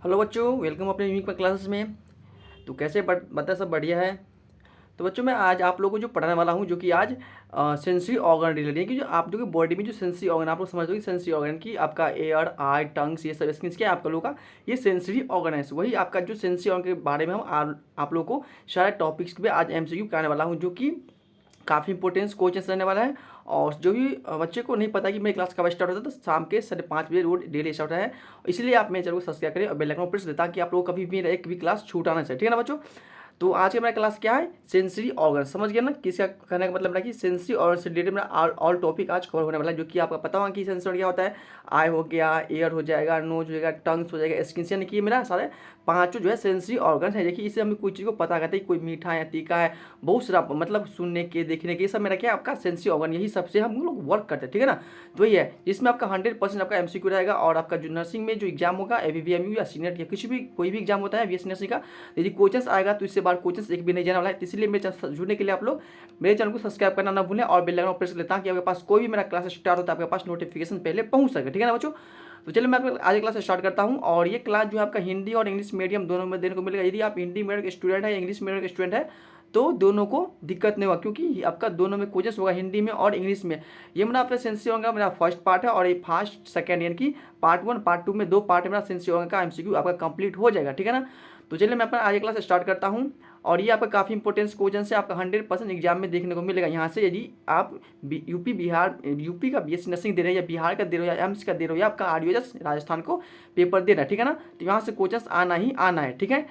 Hello बच्चों, welcome अपने unique classes में। तो कैसे बता सब बढ़िया है। तो बच्चों मैं आज आप लोगों को जो पढ़ाने वाला हूँ, जो कि आज सेंसरी ऑर्गन रिलेटेड है कि जो आप लोगों की बॉडी में जो सेंसरी ऑर्गन आप लोग समझ लो कि सेंसरी ऑर्गन की आपका एयर, आई, टंग्स, ये सब स्किन क्या है आप लोगों का, ये सेंसरी ऑर्गन है। वही आपका जो सेंसरी ऑर्गन के बारे में हम आप लोगों को सारे टॉपिक्स पे आज एमसीक्यू कराने वाला हूँ, जो कि काफ़ी इंपॉर्टेंस क्वेश्चन रहने वाला है। और जो भी बच्चे को नहीं पता कि मेरी क्लास कब स्टार्ट होता है, तो शाम के 5:30 बजे रोज डेली स्टार्ट है। इसलिए आप मेरे चैनल को सब्सक्राइब करें और बेल आइकन प्रेस दें, ताकि आप लोग कभी भी मेरा एक भी क्लास छूटा ना चाहिए। ठीक है ना बच्चों। तो आज का मेरा क्लास क्या है, सेंसरी ऑर्गन। समझ गया ना किसका कहने का मतलब है कि सेंसरी ऑर्गन से रिलेटेड मेरा ऑल टॉपिक आज कवर होने वाला है, जो कि आपका पता होगा कि सेंसर क्या होता है। आई हो गया, एयर हो जाएगा, नोज हो जाएगा, टंग्स हो जाएगा, स्किन से, यानी कि मेरा सारे पांचों जो है सेंसरी ऑर्गन है। देखिए इससे हमें कोई चीज़ को पता करते हैं, कोई मीठा या तीखा है, बहुत सारा मतलब सुनने के, देखने के, ये सब मेरा क्या है आपका सेंसरी ऑर्गन, यही सबसे हम लोग वर्क करते हैं। ठीक है ना। तो ये है जिसमें आपका 100% आपका एमसीक्यू रहेगा। और आपका जो नर्सिंग में जो एग्जाम होगा, एबीवीएमयू या सीनियर या किसी भी कोई भी एग्जाम होता है बीएससी नर्सिंग का, यदि क्वेश्चंस आएगा तो इससे बार क्वेश्चंस एक भी नहीं जाने वाला है। तो इसलिए मेरे चैनल जुड़ने के लिए आप लोग मेरे चैनल को सब्सक्राइब करना ना भूलें और बेल आइकन प्रेस कर लें, ताकि आपके पास कोई भी मेरा क्लास स्टार्ट होता है आपके पास नोटिफिकेशन पहले पहुंच सके। ठीक है ना बच्चों। तो चलिए मैं आपको आज क्लास स्टार्ट करता हूं। और ये क्लास जो है आपका हिंदी और इंग्लिश मीडियम दोनों में देने को मिलेगा। यदि आप हिंदी मीडियम के स्टूडेंट है या इंग्लिश मीडियम के स्टूडेंट है, तो दोनों को दिक्कत नहीं होगा, क्योंकि आपका दोनों में क्वेश्चन होगा, हिंदी में और इंग्लिश में। ये मेरा आपका सेंसरी होगा, मेरा फर्स्ट पार्ट है, और ये फर्स्ट सेकंड यानी कि पार्ट 1 पार्ट 2 में दो पार्ट में मेरा सेंसरी होगा का एमसीक्यू आपका कंप्लीट हो जाएगा। ठीक है ना। तो चलिए मैं अपना आज क्लास स्टार्ट करता हूँ। और ये आपका काफ़ी इंपॉर्टेंस क्वेश्चन से आपका 100% एग्जाम में देखने को मिलेगा। यहाँ से यदि आप यूपी का बीएससी नर्सिंग दे रहे हैं, या बिहार का दे रहे हो, या एम्स का दे रहे हो, या आपका आरयूएस राजस्थान को पेपर दे रहा है, ठीक है ना, तो यहाँ से क्वेश्चन आना ही आना है। ठीक है।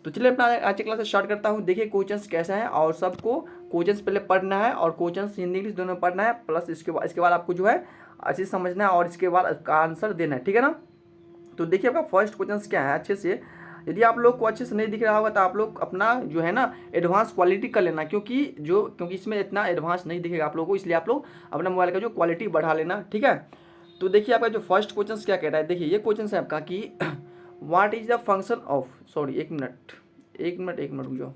तो चलिए अपना आज की क्लास स्टार्ट करता हूँ। देखिए क्वेश्चंस कैसा है, और सबको क्वेश्चंस पहले पढ़ना है, और क्वेश्चंस हिंदी इंग्लिश दोनों पढ़ना है, प्लस इसके बाद आपको जो है अच्छे से समझना है, और इसके बाद उसका आंसर देना है। ठीक है ना। तो देखिए आपका फर्स्ट क्वेश्चन क्या है अच्छे से। यदि आप लोग को अच्छे से नहीं दिख रहा होगा, तो आप लोग अपना जो है ना एडवांस क्वालिटी कर लेना, क्योंकि इसमें इतना एडवांस नहीं दिखेगा आप लोगों को, इसलिए आप लोग अपना मोबाइल का जो क्वालिटी बढ़ा लेना। ठीक है। तो देखिए आपका जो फर्स्ट क्वेश्चन क्या कह रहा है, देखिए ये क्वेश्चन है आपका कि what is the function of, sorry एक मिनट रुक जाओ।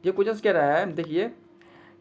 ये क्वेश्चन कह रहा है, देखिए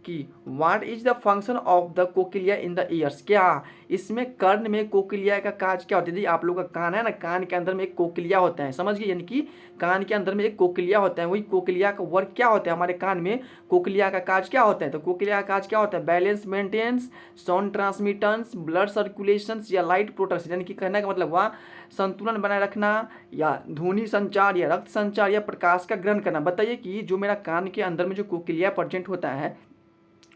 कि what is the function of the cochlea in the ears. क्या इसमें कर्ण में कोकिलिया का कार्य क्या होता है। आप लोगों का कान है ना, कान के अंदर में एक कोकिलिया होता है, समझ गए, यानी कि कान के अंदर में एक कोकिलिया होता है। वही कोकिलिया का वर्क क्या होता है हमारे कान में, कोकिलिया का कार्य क्या होता है। तो कोकिलिया का कार्य क्या होता है, balance maintenance, sound transmittance, blood circulation या लाइट प्रोटेक्शन, यानी कि कहने का मतलब वहाँ संतुलन बनाए रखना, या ध्वनि संचार, या रक्त संचार, या प्रकाश का ग्रहण करना। बताइए कि जो मेरा कान के अंदर में जो कोकिलिया प्रेजेंट होता है,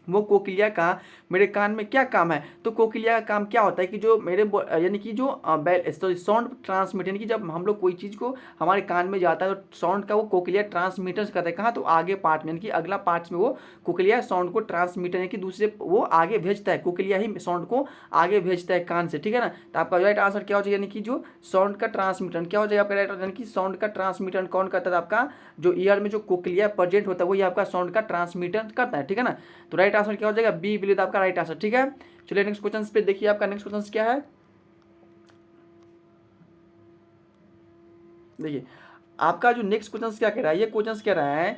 वो कोकिलिया का मेरे कान में क्या काम है। तो कोकिलिया का काम क्या होता है कि जो मेरे यानी कि जो साउंड ट्रांसमिट, यानी कि जब हम लोग कोई चीज़ को हमारे कान में जाता है, तो साउंड का वो कोकिलिया ट्रांसमीटर करता है कहाँ, तो आगे पार्ट में, यानी कि अगला पार्ट में वो कोकिलिया साउंड को ट्रांसमीटर यानी कि दूसरे वो आगे भेजता है, कोकिलिया ही साउंड को आगे भेजता है कान से। ठीक है ना। तो आपका राइट आंसर क्या हो जाएगा, यानी कि जो साउंड का ट्रांसमीटर क्या हो जाएगा आपका राइट आंसर, यानी कि साउंड का ट्रांसमीटर कौन करता है, आपका जो ईयर में जो कोकिलिया प्रेजेंट होता है वही आपका साउंड का ट्रांसमीटर करता है। ठीक है ना। तो राइट आंसर क्या हो जाएगा, बी विल आपका राइट आंसर। ठीक है। चलिए नेक्स्ट क्वेश्चन पे देखिए, आपका नेक्स्ट क्वेश्चन क्या है। देखिए आपका जो नेक्स्ट क्वेश्चन क्या कह रहा है, ये क्वेश्चन कह रहा है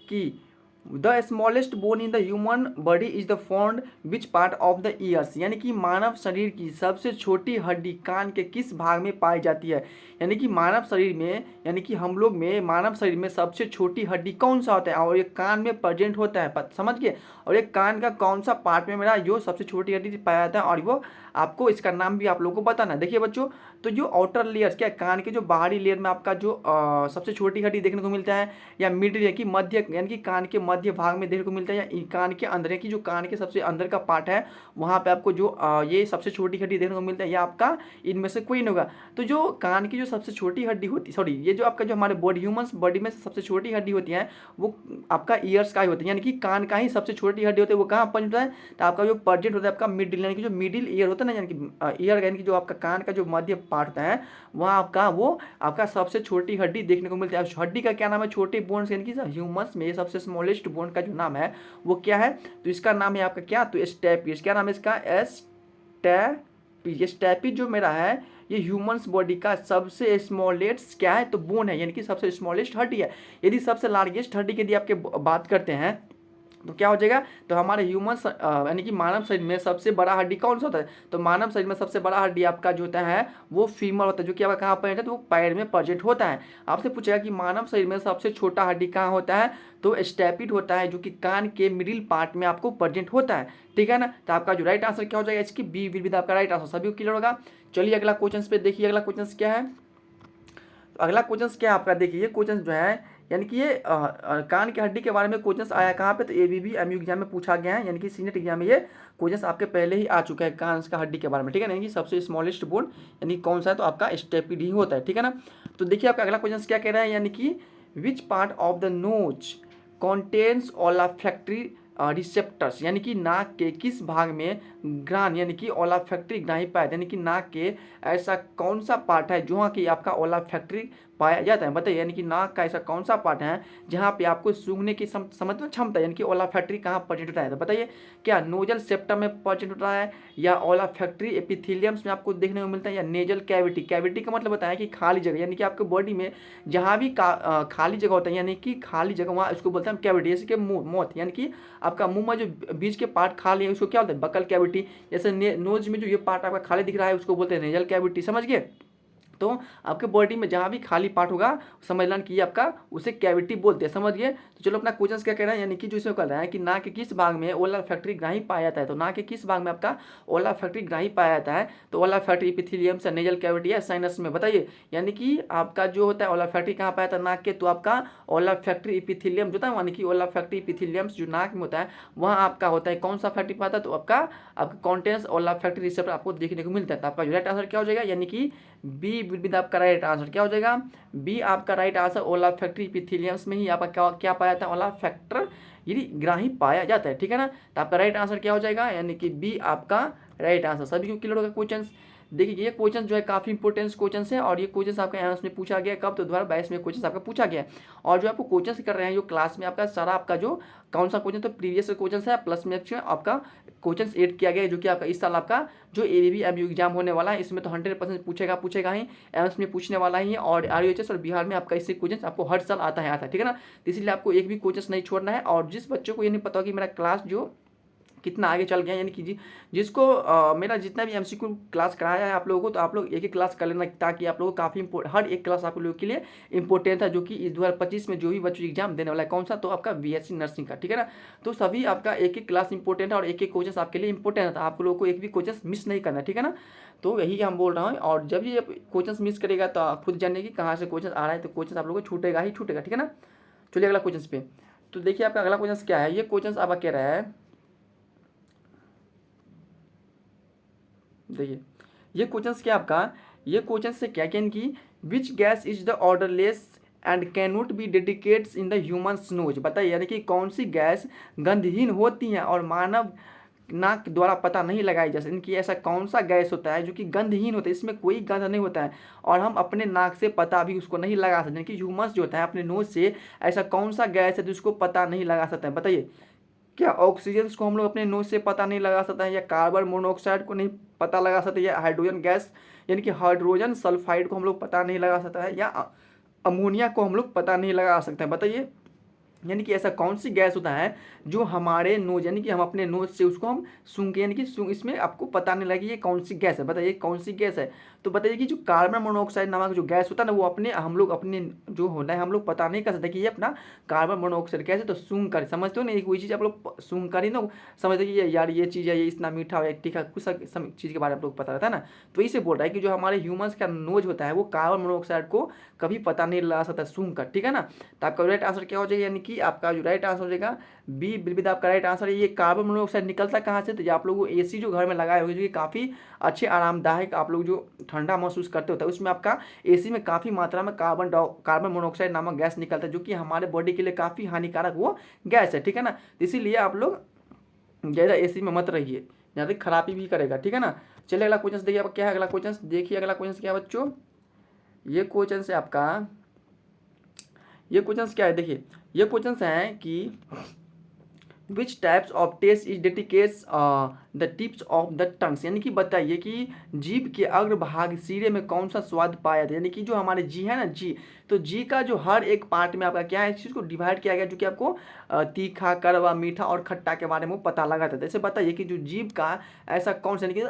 कि the smallest bone in the human body is the found which part of the years, यानी कि मानव शरीर की सबसे छोटी हड्डी कान के किस भाग में पाई जाती है। यानी कि मानव शरीर में, यानी कि हम लोग में मानव शरीर में सबसे छोटी हड्डी कौन सा होता है, और ये कान में प्रेजेंट होता है, समझ गए। और ये कान का कौन सा पार्ट में मेरा जो सबसे छोटी हड्डी पाया जाता है, और वो आपको इसका नाम भी आप लोगों को बताना। देखिए बच्चों, तो जो आउटर लेयर्स क्या, कान के जो बाहरी लेयर में आपका जो सबसे छोटी हड्डी देखने को मिलता है, या मिडिल यानी कि मध्य, यानी कि कान के मध्य भाग में देखने को मिलता है, या कान के अंदर की जो कान के सबसे अंदर का पार्ट है, वहाँ पे आपको जो ये सबसे छोटी हड्डी देखने को मिलता है, या आपका इनमें से कोई नहीं होगा। तो जो कान की जो सबसे छोटी हड्डी होती, सॉरी, ये जो आपका जो हमारे बॉडी ह्यूमंस बॉडी में सबसे छोटी हड्डी होती है, वो आपका ईयर्स का ही होता है, यानी कि कान का ही सबसे छोटी हड्डी होती है। वो कहाँ पर होता है, तो आपका जो प्रेजेंट होता है आपका मिडिल, यानी कि जो मिडिल ईयर होता है ना, यानी कि ईयर यानी कि जो आपका कान का जो मध्य पार्ट होता है, वहाँ आपका वो आपका सबसे छोटी हड्डी देखने को मिलती है। हड्डी का क्या नाम है, छोटे बोन्स, यानी कि ह्यूमंस में सबसे स्मॉलेस्ट बोन का जो नाम है वो क्या है, तो इसका नाम है आपका क्या, तो स्टेपीज। क्या नाम है इसका, स्टेपीज। स्टेपीज जो मेरा है ये ह्यूमंस बॉडी का सबसे स्मॉलेस्ट क्या है, तो बोन है, यानी कि सबसे स्मॉलेस्ट हड्डी है। यदि सबसे लार्जेस्ट हड्डी की यदि आपके बात करते हैं, तो क्या हो जाएगा, तो हमारे ह्यूमन यानी कि मानव शरीर में सबसे बड़ा हड्डी कौन सा होता है, तो मानव शरीर में सबसे बड़ा हड्डी आपका जो होता है वो फीमर होता है, जो कि आपका कहाँ प्रेजेंट है, तो वो पैर में प्रेजेंट होता है। आपसे पूछेगा कि मानव शरीर में सबसे छोटा हड्डी कहाँ होता है, तो स्टेपिड होता है, जो कि कान के मिडिल पार्ट में आपको प्रेजेंट होता है, ठीक है ना। तो आपका जो राइट आंसर क्या हो जाएगा, इसकी बी विल बी आपका राइट आंसर। सभी को क्लियर होगा। चलिए अगला क्वेश्चन पे देखिए, अगला क्वेश्चन क्या है। तो अगला क्वेश्चन क्या है आपका, देखिए ये क्वेश्चन जो है यानी कि ये कान की हड्डी के बारे में क्वेश्चन आया कहाँ पे, तो एबीबी एमयू एग्जाम में पूछा गया है, यानी कि सीनेट एग्जाम में ये क्वेश्चन आपके पहले ही आ चुका है कान का हड्डी के बारे में, ठीक है ना। यानी कि सबसे स्मॉलेस्ट बोन यानी कौन सा है, तो आपका स्टेपिड ही होता है, ठीक है ना। तो देखिए आपका अगला क्वेश्चन क्या कह रहा है, यानी कि which part of the nose contains olfactory receptors, यानी कि नाक के किस भाग में ग्रान यानी कि ओलाफैक्टरी ग्राही पाया, यानी कि नाक के ऐसा कौन सा पार्ट है जहाँ की आपका ओलाफैक्टरी पाया जाता है, बताइए। यानी कि नाक का ऐसा कौन सा पार्ट है जहाँ पे आपको सूंघने की समझ क्षमता यानी कि ओलाफैक्टरी कहाँ प्रेजेंट होता है, तो बताइए क्या नोजल सेप्टम में प्रेजेंट होता है, या ओलाफैक्टरी एपिथेलियम्स में आपको देखने को मिलता है, या नेजल कैविटी। कैविटी का मतलब बताया कि खाली जगह, यानी कि आपके बॉडी में जहाँ भी खाली जगह होता है यानी कि खाली जगह, वहाँ इसको बोलते हैं कैविटी। जैसे कि मुंह मौत यानी कि आपका मुंह में जो बीच के पार्ट खाली है उसको क्या बोलते हैं, बकल कैविटी। जैसे नोज में जो ये पार्ट आपका खाली दिख रहा है उसको बोलते हैं नेजल कैविटी, समझ गए। तो आपके बॉडी में जहाँ भी खाली पार्ट होगा समझ लेना कि ये आपका उसे कैविटी बोलते हैं, समझ गए। तो चलो अपना क्वेश्चन क्या कह रहा है, यानी कि जो इसमें कह रहा है कि नाक के किस भाग में ओलाफैक्टरी ग्राही पाया जाता है, तो नाक के किस भाग में आपका ओलाफैक्टरी ग्राही पाया जाता है, तो ओलाफैक्टरी एपिथेलियम से नेजल कैविटी है साइनस में, बताइए। यानी कि आपका जो होता है ओलाफैक्टरी कहाँ पाया जाता है नाक के, तो आपका ओलाफैक्टरी एपिथेलियम जो होता है, यानी कि ओलाफैक्टरी एपिथेलियम्स जो नाक में होता है वहाँ आपका होता है कौन सा फैक्ट्री पाता है, तो आपका कॉन्टेंस ओलाफैक्टरी रिसेप्टर आपको देखने को मिलता है। तो आपका जो राइट आंसर क्या हो जाएगा, यानी कि बी विल बी आपका राइट आंसर क्या हो जाएगा, बी आपका राइट आंसर। ओलाफैक्टरी एपिथेलियम्स में ही आपका क्या पाया जाता है, ओलाफैक्टर यानी ग्राही पाया जाता है, ठीक है ना। तो आपका राइट आंसर क्या हो जाएगा, यानी कि बी आपका राइट आंसर। सभी को क्लियर होगा क्वेश्चन। देखिए ये क्वेश्चन जो है काफ़ी इंपॉर्टेंट क्वेश्चन है, और ये क्वेश्चन आपका एमएस में पूछा गया कब, तो 2022 में क्वेश्चन आपका पूछा गया। और जो आपको क्वेश्चन कर रहे हैं जो क्लास में आपका सारा आपका जो कौन सा क्वेश्चन, तो प्रीवियस क्वेश्चन है प्लस में आपका क्वेश्चन ऐड किया गया है, जो कि आपका इस साल आपका जो एबीबी एमयू एग्जाम होने वाला है इसमें तो 100% पूछेगा ही, एमएस में पूछने वाला ही है, और आरयूएचएस और बिहार में आपका इससे क्वेश्चन आपको हर साल आता है, ठीक है ना। तो इसलिए आपको एक भी क्वेश्चन नहीं छोड़ना है। और जिस बच्चों को ये नहीं पता हो कि मेरा क्लास जो कितना आगे चल गया, यानी कि जिसको मेरा जितना भी एमसीक्यू क्लास कराया है आप लोगों को, तो आप लोग एक एक क्लास कर लेना, ताकि आप लोगों को काफ़ी हर एक क्लास आप लोगों के लिए इंपॉर्टेंट है, जो कि इस 2025 में जो भी बच्चों एग्जाम देने वाला है कौन सा, तो आपका बीएससी नर्सिंग का, ठीक है ना। तो सभी आपका एक एक क्लास इंपॉर्टेंट है, और एक एक क्वेश्चन आपके लिए इंपॉर्टेंट है, तो आप लोगों को एक भी क्वेश्चन मिस नहीं करना, ठीक है ना। तो यही हम बोल रहा हूँ, और जब ये क्वेश्चन मिस करेगा तो आप खुद जानिए कि कहाँ से क्वेश्चन आ रहा है, तो क्वेश्चन आप लोगों को छूटेगा ही छूटेगा, ठीक है ना। चलिए अगला क्वेश्चन पे। तो देखिए आपका अगला क्वेश्चन क्या है, ये क्वेश्चन आपका कह रहा है, देखिए ये क्वेश्चन क्या आपका, ये क्वेश्चन से क्या कहन कि which gas is the odourless and can not be detects in the human nose, बताइए। यानी कि कौन सी गैस गंधहीन होती हैं और मानव नाक द्वारा पता नहीं लगाई जा सकती, इनकी ऐसा कौन सा गैस होता है जो कि गंधहीन होता है, इसमें कोई गंध नहीं होता है, और हम अपने नाक से पता भी उसको नहीं लगा सकते, यानी कि ह्यूमन्स जो होता है अपने नोज से ऐसा कौन सा गैस है जिसको पता नहीं लगा सकते हैं, बताइए। क्या ऑक्सीजन को हम लोग अपने नोज से पता नहीं लगा सकते हैं, या कार्बन मोनोऑक्साइड को नहीं पता लगा सकते, या हाइड्रोजन गैस यानी कि हाइड्रोजन सल्फाइड को हम लोग पता नहीं लगा सकता है, या अमोनिया को हम लोग पता नहीं लगा सकते हैं, बताइए। यानी कि ऐसा कौन सी गैस होता है जो हमारे नोज यानी कि हम अपने नोज से उसको हम सूंघे, यानी कि इसमें आपको पता नहीं लगे ये कौन सी गैस है, बताइए कौन सी गैस है। तो बताइए कि जो कार्बन मोनोऑक्साइड नामक जो गैस होता है ना, वो हम लोग अपने जो होना है हम लोग पता नहीं कर सकते कि ये अपना कार्बन मोनोऑक्साइड गैस है, तो सूंघ कर समझते हो ना, कोई चीज़ आप लोग सूंघ कर ही ना समझते कि ये यार ये चीज़ है, ये इतना मीठा है तीखा, कुछ चीज़ के बारे में आप लोग पता रहता है ना। तो इसे बोल रहा है कि जो हमारे ह्यूमन्स का नोज होता है वो कार्बन मोनोऑक्साइड को कभी पता नहीं लगा सकता सूंघ कर, ठीक है ना। तो आपका राइट आंसर क्या हो जाएगा, यानी कि आपका जो राइट आंसर हो जाएगा बी बिल्कुल आपका राइट आंसर है। ये कार्बन मोनोऑक्साइड निकलता कहाँ से, तो आप लोगों को एसी जो घर में लगाए होंगे जो कि काफ़ी अच्छे आरामदायक आप लोग जो ठंडा महसूस करते होता है, उसमें आपका एसी में काफ़ी मात्रा में कार्बन मोनोऑक्साइड नामक गैस निकलता है, जो कि हमारे बॉडी के लिए काफ़ी हानिकारक वो गैस है, ठीक है ना। इसीलिए आप लोग ज़्यादा एसी में मत रहिए, ज़्यादा खराबी भी करेगा, ठीक है ना। चलिए अगला क्वेश्चन देखिए आप क्या है, अगला क्वेश्चन देखिए, अगला क्वेश्चन क्या है बच्चों, ये क्वेश्चन है आपका, ये क्वेश्चन क्या है, देखिए ये क्वेश्चन है कि which types of taste is detects the tips of the tongues, यानी कि बताइए कि जीभ के अग्रभाग सिरे में कौन सा स्वाद पाया था, यानी कि जो हमारे जी है ना, जी, तो जी का जो हर एक पार्ट में आपका क्या है, इस चीज़ को डिवाइड किया गया जो कि आपको तीखा, कड़वा, मीठा और खट्टा के बारे में पता लगा था। जैसे बताइए कि जो जीभ का ऐसा कौन सा, यानी कि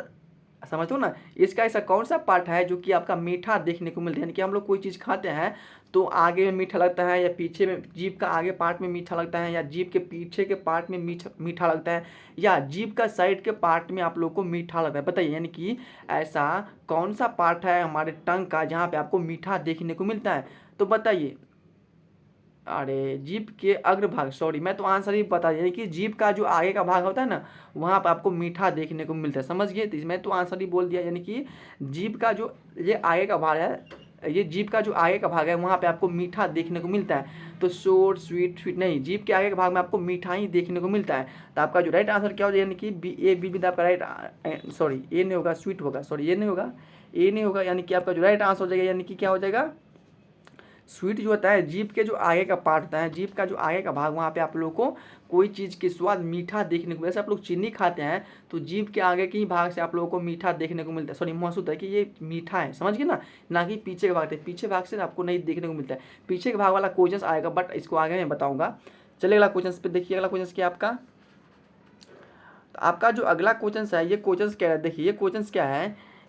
समझते हो ना, इसका ऐसा कौन सा पार्ट है जो कि आपका मीठा देखने को मिलता है, यानी कि हम लोग कोई चीज़ खाते हैं तो आगे में मीठा लगता है, या पीछे में जीभ का आगे पार्ट में मीठा लगता है, या जीभ के पीछे के पार्ट में मीठा लगता है, या जीभ का साइड के पार्ट में आप लोग को मीठा लगता है। बताइए यानी कि ऐसा कौन सा पार्ट है हमारे टंग का जहाँ पे आपको मीठा देखने को मिलता है, तो बताइए। अरे जीभ के अग्रभाग, सॉरी मैं तो आंसर ही बता दिया, यानी कि जीभ का जो आगे का भाग होता है ना, वहाँ पर आपको मीठा देखने को मिलता है। समझ गए, तो मैं तो आंसर ही बोल दिया, यानी कि जीभ का जो ये आगे का भाग है, ये जीभ का जो आगे का भाग है वहाँ पे आपको मीठा देखने को मिलता है। तो शोर स्वीट स्वीट नहीं, जीभ के आगे के भाग में आपको मीठा ही देखने को मिलता है। तो आपका जो राइट आंसर क्या हो जाएगा, यानी कि बी, ए बी विद आपका राइट, सॉरी ए नहीं होगा, स्वीट होगा, सॉरी ये नहीं होगा, ए नहीं होगा, यानी कि आपका जो राइट आंसर हो जाएगा, यानी कि क्या हो जाएगा, स्वीट जो होता है जीभ के जो आगे का पार्ट होता है, जीभ का जो आगे का भाग, वहाँ पे आप लोगों को कोई चीज़ के स्वाद मीठा देखने को, जैसे आप लोग चीनी खाते हैं तो जीभ के आगे के ही भाग से आप लोगों को मीठा देखने को मिलता है, सॉरी महसूस होता है कि ये मीठा है, समझ गए ना कि पीछे के भाग से, पीछे भाग से आपको नहीं देखने को मिलता है। पीछे के भाग वाला क्वेश्चन आएगा, बट इसको आगे मैं बताऊँगा। चलिए अगला क्वेश्चन पे देखिए, अगला क्वेश्चन क्या है आपका। तो आपका जो अगला क्वेश्चन है, ये क्वेश्चन क्या है, देखिए ये क्वेश्चन क्या है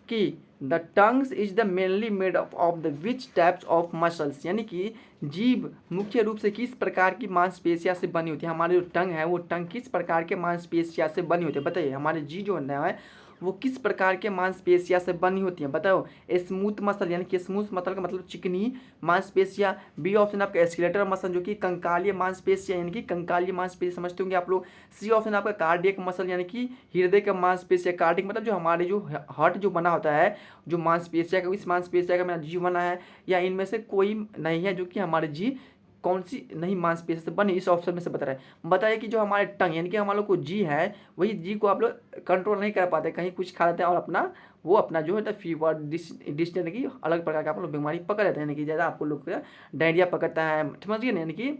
कि the tongues is the mainly made of the which types of muscles, यानी कि जीभ मुख्य रूप से किस प्रकार की मांसपेशिया से बनी होती है। हमारी जो टंग है वो टंग किस प्रकार के मांसपेशिया से बनी होती है, बताइए। हमारे जी जो है वो किस प्रकार के मांसपेशिया से बनी होती है, बताओ। स्मूथ मसल, यानी कि स्मूथ मसल का मतलब चिकनी मांसपेशिया। बी ऑप्शन आपका स्केलेटल मसल जो कि कंकालीय मांसपेशिया, यानी कि कंकालीय मांसपेशिया समझते होंगे आप लोग। सी ऑप्शन आपका कार्डियक मसल, यानी कि हृदय का मांसपेशिया। कार्डियक मतलब जो हमारे जो हार्ट जो बना होता है, जो मांसपेशिया का, इस मांसपेशिया का मेरा जी बना है, या इनमें से कोई नहीं है जो कि हमारे जी कौन सी नहीं मांसपेशिया से बनी, इस ऑप्शन में से बता रहे हैं। बताइए कि जो हमारे टंग, यानी कि हम लोग को जी है, वही जी को आप लोग कंट्रोल नहीं कर पाते, कहीं कुछ खा लेते हैं और अपना वो अपना जो है फीवर डिसेंट्री की अलग प्रकार का आप लोग बीमारी पकड़ लेते हैं, यानी कि ज़्यादा आपको लोग डायरिया पकड़ता है, समझिए ना, यानी कि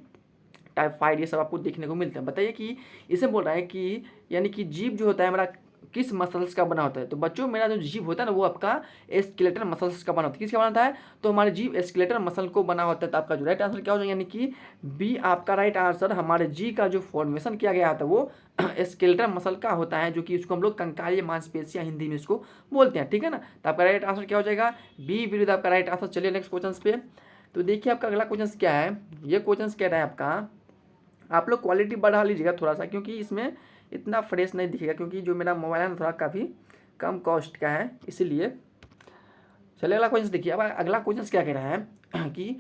टाइफाइड, ये सब आपको देखने को मिलते हैं। बताइए कि इसे बोल रहा है कि यानी कि जीभ जो होता है हमारा किस मसल्स का बना होता है। तो बच्चों मेरा जो जीभ होता है ना वो आपका स्केलेटल मसल्स का बना होता है। किसका बनता है, तो हमारे जीभ स्केलेटल मसल को बना होता है। तो आपका जो राइट आंसर क्या हो जाएगा, यानी कि बी आपका राइट आंसर। हमारे जी का जो फॉर्मेशन किया गया था वो स्केलेटल मसल का होता है, जो कि उसको हम लोग कंकालीय मांसपेशियां हिंदी में इसको बोलते हैं, ठीक है ना। तो आपका राइट आंसर क्या हो जाएगा, बी विरुद्ध आपका राइट आंसर। चलिए नेक्स्ट क्वेश्चन पे। तो देखिए आपका अगला क्वेश्चन क्या है, ये क्वेश्चन कह रहा है आपका, आप लोग क्वालिटी बढ़ा लीजिएगा थोड़ा सा, क्योंकि इसमें इतना फ्रेश नहीं दिखेगा, क्योंकि जो मेरा मोबाइल है ना थोड़ा काफ़ी कम कॉस्ट का है, इसीलिए। चलिए अगला क्वेश्चन देखिए। अब अगला क्वेश्चन क्या कह रहा है कि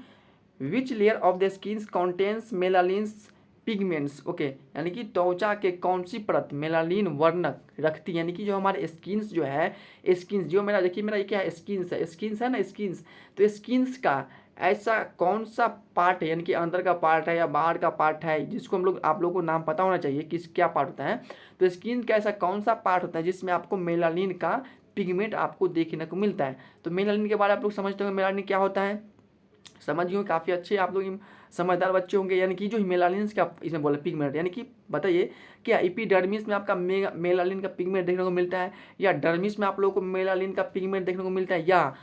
which layer of the skin contains melanins pigments, okay, यानी कि त्वचा के कौन सी परत मेलानिन वर्णक रखती है, यानी कि जो हमारे स्किन्स जो है, स्किन्स जो मेरा देखिए, मेरा ये क्या है, स्किन्स है ना, स्किन्स, तो स्किन्स का ऐसा कौन सा पार्ट है, यानी कि अंदर का पार्ट है या बाहर का पार्ट है, जिसको हम लोग, आप लोगों को नाम पता होना चाहिए कि क्या पार्ट होता है। तो स्किन का ऐसा कौन सा पार्ट होता है जिसमें आपको मेलानिन का पिगमेंट आपको देखने को मिलता है। तो मेलानिन के बारे में आप लोग समझते होंगे, मेलानिन क्या होता है, समझिए काफ़ी अच्छे आप लोग समझदार बच्चे होंगे। यानी कि जो मेलानिन का इसमें बोला पिगमेंट, यानी कि बताइए क्या एपिडर्मिस में आपका मेलानिन का पिगमेंट देखने को मिलता है, या डर्मिस में आप लोगों को मेलानिन का पिगमेंट देखने को मिलता है, या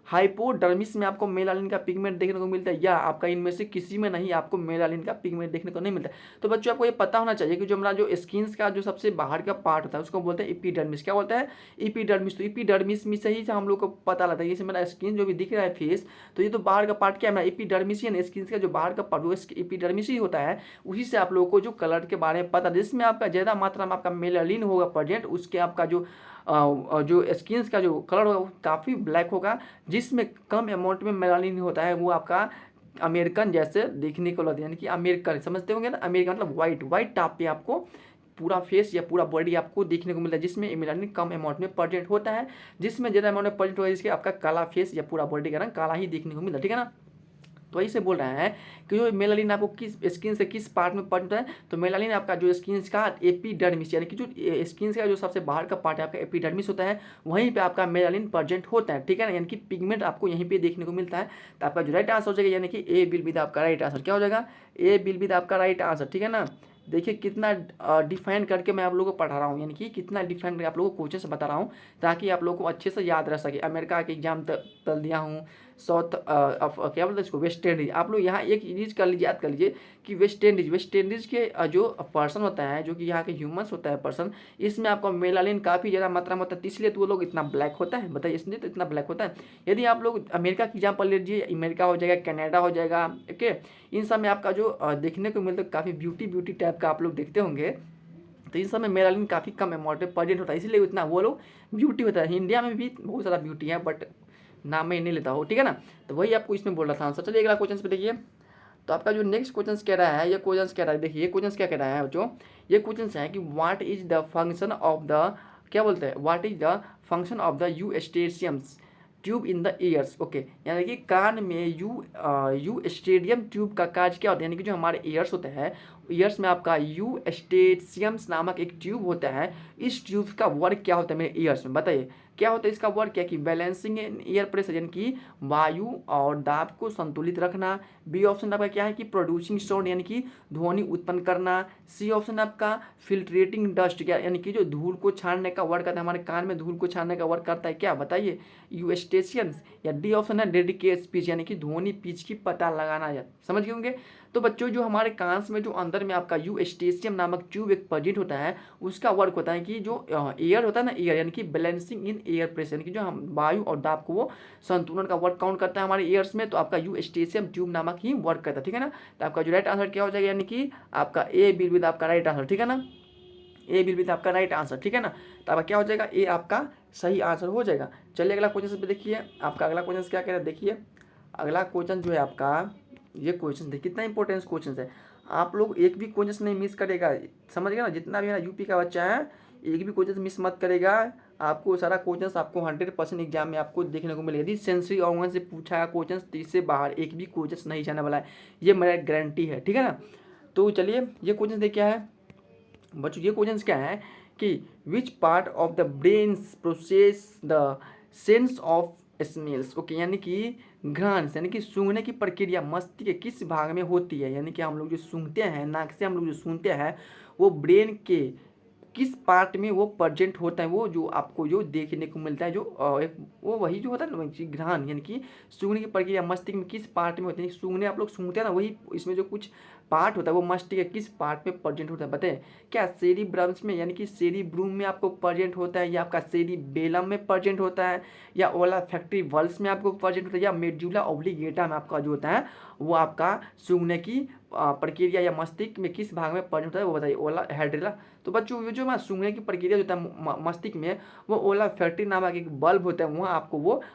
हाइपोडर्मिस में आपको मेलानिन का पिगमेंट देखने को मिलता है, या आपका इनमें से किसी में नहीं आपको मेलानिन का पिगमेंट देखने को नहीं मिलता। तो बच्चों आपको ये पता होना चाहिए कि जो हमारा जो स्किन का जो सबसे बाहर का पार्ट होता है उसको बोलते हैं एपिडर्मिस। क्या बोलता है, एपिडर्मिस। तो एपिडर्मिस में से ही हम लोग को पता लगता है, जैसे मेरा स्किन जो भी दिख रहा है फेस, तो ये तो बाहर का पार्ट क्या है, मेरा एपिडर्मिस ही है। स्किन का जो बाहर का पार्ट वो एपिडर्मिस ही होता है। उसी से आप लोगों को जो कलर के बारे में पता, जिसमें आपका ज़्यादा मात्रा में आपका मेलानिन होगा प्रेजेंट, उसके आपका जो स्किन का जो कलर होगा वो काफ़ी ब्लैक होगा। जिसमें कम अमाउंट में मेलानिन होता है वो आपका अमेरिकन जैसे देखने को लगता है, यानी कि अमेरिकन समझते होंगे ना, अमेरिकन मतलब वाइट टाप पे आपको पूरा फेस या पूरा बॉडी आपको देखने को मिलता है, जिसमें मेलानिन कम अमाउंट में प्रेजेंट होता है। जिसमें ज़्यादा अमाउंट में प्रेजेंट होता है जिसके आपका काला फेस या पूरा बॉडी का रंग काला ही देखने को मिलता है, ठीक है ना। तो वही से बोल रहे हैं कि जो मेलानिन आपको किस स्किन से किस पार्ट में प्रेजेंट होता है, तो मेलानिन आपका जो स्किन का एपिडर्मिस यानी कि जो स्किन का जो सबसे बाहर का पार्ट है आपका एपिडर्मिस होता है, वहीं पे आपका मेलानिन प्रेजेंट होता है, ठीक है ना, यानी कि पिगमेंट आपको यहीं पे देखने को मिलता है। तो आपका जो राइट आंसर हो जाएगा यानी कि ए विल बी द आपका राइट आंसर। क्या हो जाएगा? ए विल बी द आपका राइट आंसर, ठीक है ना। देखिए कितना डिफाइन करके मैं आप लोगों को पढ़ा रहा हूँ, यानी कि कितना डिफाइन करके आप लोगों को क्वेश्चन से बता रहा हूँ ताकि आप लोगों को अच्छे से याद रह सके। अमेरिका के एग्जाम तल दिया हूँ, साउथ क्या बोलते हैं इसको, वेस्ट इंडीज। आप लोग यहाँ एक चीज़ कर लीजिए, याद कर लीजिए कि वेस्ट इंडीज के जो पर्सन होता है, जो कि यहाँ के ह्यूमंस होता है पर्सन, इसमें आपको मेलानिन काफ़ी ज़्यादा मात्रा में होता है, इसलिए तो वो लोग इतना ब्लैक होता है। बताइए इसलिए तो इतना ब्लैक होता है। यदि आप लोग अमेरिका की एग्जाम्पल लीजिए, अमेरिका हो जाएगा, कनाडा हो जाएगा, ओके, इन सब में आपका जो देखने को मिलता है काफ़ी ब्यूटी टाइप का आप लोग देखते होंगे, तो इन सब में मेलानिन काफ़ी कम अमाउंट में प्रेजेंट होता है, इसलिए इतना वो लोग ब्यूटी होता है। इंडिया में भी बहुत सारा ब्यूटी है बट नाम मैं नहीं लेता हूँ, ठीक है ना। तो वही आपको इसमें बोल रहा था आंसर। चलिए अगला क्वेश्चन पे देखिए। तो आपका जो नेक्स्ट क्वेश्चन कह रहा है, ये क्वेश्चन कह रहा है, देखिए ये क्वेश्चन क्या कह रहा है, जो ये क्वेश्चन है कि what is the function of the, क्या बोलते हैं, what is the function of the eustachian tube in the ears. Okay, यानी कि कान में यू स्टेडियम ट्यूब का कार्य क्या होता है, यानी कि जो हमारे ईयर्स होते हैं, ईयर्स में आपका यू स्टेशियम्स नामक एक ट्यूब होता है। इस ट्यूब का वर्क क्या होता है मेरे ईयर्स में, बताइए क्या होता है इसका वर्क, क्या कि बैलेंसिंग इन एयर प्रेशर यानी कि वायु और दाब को संतुलित रखना। बी ऑप्शन आपका क्या है कि प्रोड्यूसिंग साउंड यानी कि ध्वनि उत्पन्न करना। सी ऑप्शन आपका फिल्ट्रेटिंग डस्ट, क्या यानी कि जो धूल को छानने का वर्क करता है, हमारे कान में धूल को छानने का वर्क करता है, क्या बताइए, यूस्टेशियंस। या डी ऑप्शन है डेडिकेट स्पीच यानी कि ध्वनि पिच की पता लगाना। समझ गए होंगे। तो बच्चों जो हमारे कान में जो अंदर में आपका यूस्टेशियम नामक ट्यूब एक प्रेजेंट होता है, उसका वर्क होता है कि जो एयर होता है ना, एयर यानी कि बैलेंसिंग इन एयर प्रेशर यानी कि जो हम वायु और दाब को वो संतुलन का वर्क काउंट करता है हमारे ईयर्स में, तो आपका यूस्टेशियम ट्यूब नामक ही वर्क करता है, ठीक है ना। तो आपका जो राइट आंसर क्या हो जाएगा, यानी कि आपका ए विल बी आपका राइट आंसर, ठीक है ना। ए विल बी आपका राइट आंसर, ठीक है ना। तो आपका क्या हो जाएगा, ए आपका सही आंसर हो जाएगा। चलिए अगला क्वेश्चन पे देखिए, आपका अगला क्वेश्चन क्या कह रहा है, देखिए अगला क्वेश्चन जो है आपका, ये क्वेश्चन देखिए कितना इंपॉर्टेंट क्वेश्चन है। आप लोग एक भी क्वेश्चन नहीं मिस करेगा, समझ गए ना। जितना भी मेरा यूपी का बच्चा है, एक भी क्वेश्चन मिस मत करेगा। आपको सारा क्वेश्चन आपको 100% एग्जाम में आपको देखने को मिलेगा। यदि सेंसरी ऑर्गन से पूछा है क्वेश्चन, तो इससे बाहर एक भी क्वेश्चन नहीं जाने वाला है, ये मेरा गारंटी है, ठीक है ना। तो चलिए ये क्वेश्चन देखिए क्या है बच्चों, ये क्वेश्चन क्या है कि which part of the brains process the sense of smells. Okay, यानी कि घ्राण यानी कि सूंघने की प्रक्रिया मस्तिष्क के किस भाग में होती है, यानी कि हम लोग जो सूंघते हैं, नाक से हम लोग जो सूंघते हैं, वो ब्रेन के किस पार्ट में वो प्रेजेंट होता है, वो जो आपको जो देखने को मिलता है, जो एक वो वही जो होता है ना घ्राण, यानी कि सूंघने की प्रक्रिया मस्तिष्क में किस पार्ट में होती है। सूंघने आप लोग सूंघते हैं ना, वही इसमें जो कुछ पार्ट होता है वो मस्तिष्क के किस पार्ट में प्रेजेंट होता है, बताएं क्या सेरिब्रम्स में यानी कि सेरिब्रूम में आपको प्रेजेंट होता है, या आपका सेरिबेलम में प्रेजेंट होता है, या ओलाफैक्टरी वल्स में आपको प्रेजेंट होता है, या मेडुला ऑब्लिगेटा में आपका जो होता है वो आपका सूंघने की प्रक्रिया या मस्तिष्क में किस भाग में प्रेजेंट होता है, वो बताइए। ओला हेड्रिला। तो बच्चों ये जो मैं सूंघने की प्रक्रिया होता है मस्तिष्क में, वो ओलाफैक्टरी नामक एक बल्ब होता है, वहाँ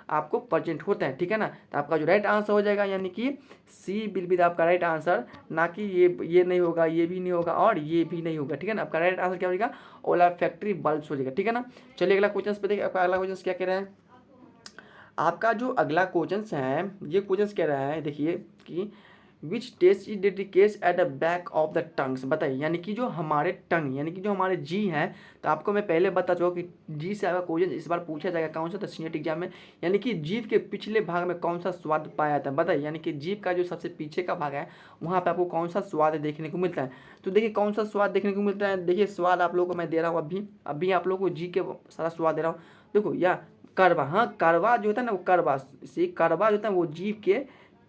आपको प्रेजेंट होता है, ठीक है ना। तो आपका जो राइट आंसर हो जाएगा यानी कि सी विल बी आपका राइट आंसर, ना कि ये नहीं होगा, ये भी नहीं होगा और ये भी नहीं होगा, ठीक है ना। आपका राइट आंसर क्या हो जाएगा, ओलाफैक्टरी बल्ब हो जाएगा, ठीक है ना। चलिए अगला क्वेश्चन पे देखिए, आपका अगला क्वेश्चन क्या कह रहा है। आपका जो अगला क्वेश्चन है, ये क्वेश्चन कह रहा है, देखिए कि which taste is detects at the back of the tongues. बताइए, यानी कि जो हमारे टंग यानी कि जो हमारे जी हैं, तो आपको मैं पहले बता चुका कि जी से आपका क्वेश्चन इस बार पूछा जाएगा कौन सा, तो सीनेट एग्जाम में, यानी कि जीभ के पिछले भाग में कौन सा स्वाद पाया जाता है, बताइए। यानी कि जीभ का जो सबसे पीछे का भाग है, वहाँ पे आपको कौन सा स्वाद देखने को मिलता है। तो देखिए कौन सा स्वाद देखने को मिलता है, देखिए स्वाद आप लोगों को मैं दे रहा हूँ अभी आप लोगों को जी के सारा स्वाद दे रहा हूँ। देखो या करवा, हाँ करवा जो होता है ना, वो करवा से करवा जो होता है वो जीभ के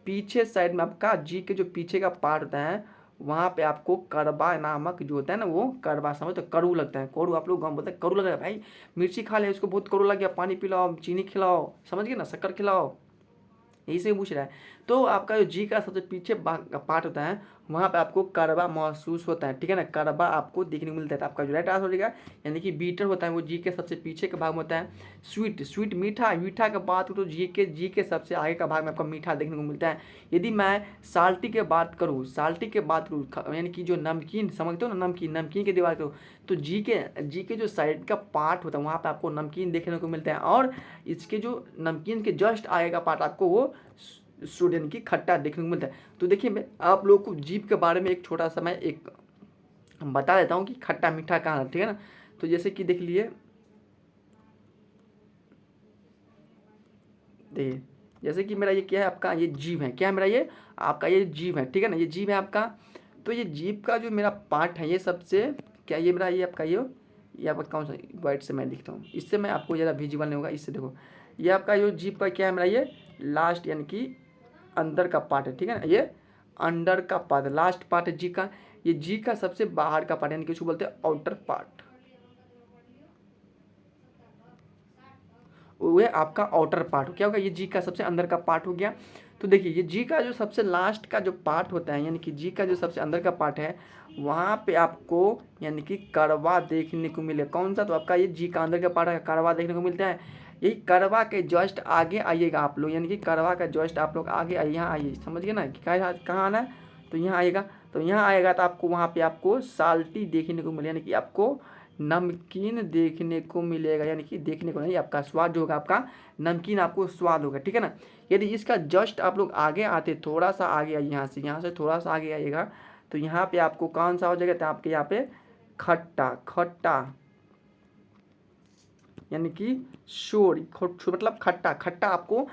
पीछे साइड में, आपका जी के जो पीछे का पार्ट होता है, वहाँ पे आपको करवा नामक जो होता है ना, वो करवा समझ, तो कड़ू लगता है, कड़ू आप लोग गाँव बोलते हैं कड़ू लग रहा है भाई, मिर्ची खा ले उसको बहुत कड़ू लग गया, पानी पिलाओ, चीनी खिलाओ, समझ गए ना, शक्कर खिलाओ, यही से पूछ रहा है। तो आपका जो जी का सबसे पीछे पार्ट होता है, वहाँ पे आपको कड़वा महसूस होता है, ठीक है ना, कड़वा आपको देखने को मिलता है। तो आपका जो राइट आंसर हो जाएगा यानी कि बीटर होता है, वो जी के सबसे पीछे का भाग में होता है। स्वीट मीठा का बात करूँ तो जी के सबसे आगे का भाग में आपको मीठा देखने को मिलता है। यदि मैं साल्टी की बात करूँ यानी कि जो नमकीन समझते हो ना, नमकीन की दीवार करूँ, तो जी के जो साइड का पार्ट होता है, वहाँ पर आपको नमकीन देखने को मिलता है, और इसके जो नमकीन के जस्ट आगे का पार्ट आपको वो सूड यानी कि खट्टा देखने को मिलता है। तो देखिए मैं आप लोगों को जीभ के बारे में एक छोटा सा मैं एक बता देता हूँ कि खट्टा मीठा कहाँ है, ठीक है ना। तो जैसे कि देख लिए, देखिए जैसे कि मेरा ये क्या है, आपका ये जीभ है, क्या है मेरा ये, आपका ये जीभ है, ठीक है ना, ये जीभ है आपका। तो ये जीभ का जो मेरा पार्ट है ये सबसे क्या, ये मेरा ये आपका ये आपका कौन सा, वाइट से मैं लिखता हूँ, इससे मैं आपको ज़्यादा विजिबल नहीं होगा, इससे देखो ये आपका जो जीभ का क्या है मेरा ये लास्ट यानी कि अंदर का पार्ट है, ठीक है ना, ये अंडर का पार्ट लास्ट पार्ट है जी का। ये जी का सबसे बाहर का पार्ट यानी कि उसको बोलते हैं आउटर पार्ट, वो है आपका आउटर पार्ट। क्या होगा, ये जी का सबसे अंदर का पार्ट हो गया। तो देखिए ये जी का जो सबसे लास्ट का जो पार्ट होता है यानी कि जी का जो सबसे अंदर का पार्ट है, वहाँ पे आपको यानी कि करवा देखने को मिले। कौन सा, तो आपका ये जी का अंदर का पार्ट है, करवा देखने को मिलता है। यही करवा के जस्ट आगे आइएगा आप लोग, यानी कि करवा का जस्ट आप लोग आगे आइए, यहाँ आइए, समझ गए ना कि कहाँ आना है। तो यहाँ आएगा, तो यहाँ आएगा तो आपको वहाँ पे आपको साल्टी देखने को मिले, यानी कि आपको नमकीन देखने को मिलेगा, यानी कि देखने को नहीं, आपका स्वाद जो होगा आपका नमकीन आपको स्वाद होगा, ठीक है ना। यदि इसका जस्ट आप लोग आगे आते, थोड़ा सा आगे आइए, यहाँ से थोड़ा सा आगे आइएगा, तो यहाँ पे आपको कौन सा हो जाएगा, तो आपके यहाँ पे खट्टा, खट्टा यानी कि शोर, मतलब खट्टा खट्टा आपको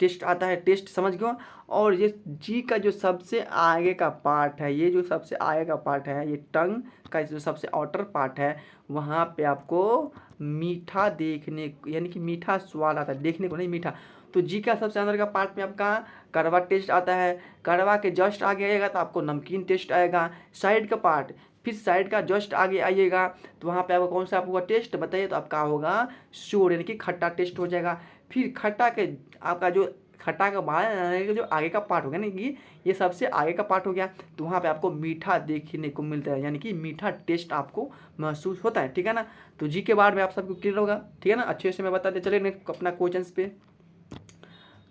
टेस्ट आता है, टेस्ट समझ गए। और ये जी का जो सबसे आगे का पार्ट है, ये जो सबसे आगे का पार्ट है, ये टंग का जो सबसे आउटर पार्ट है, वहाँ पे आपको मीठा देखने यानी कि मीठा स्वाद आता है, देखने को नहीं, मीठा। तो जी का सबसे अंदर का पार्ट में आपका कड़वा टेस्ट आता है, कड़वा के जस्ट आगे आएगा तो आपको नमकीन टेस्ट आएगा। साइड का पार्ट, फिर साइड का जस्ट आगे आइएगा तो वहाँ पे आपको कौन सा आपका टेस्ट बताइए, तो आपका होगा शोर यानी कि खट्टा टेस्ट हो जाएगा। फिर खट्टा के आपका जो खट्टा का बाहर जो आगे का पार्ट हो गया ना, कि ये सबसे आगे का पार्ट हो गया, तो वहाँ पे आपको मीठा देखने को मिलता है, यानी कि मीठा टेस्ट आपको महसूस होता है, ठीक है ना। तो जी के बारे में आप सबको क्लियर होगा, ठीक है ना, अच्छे से मैं बताते चले नेक्स्ट अपना क्वेश्चन पे।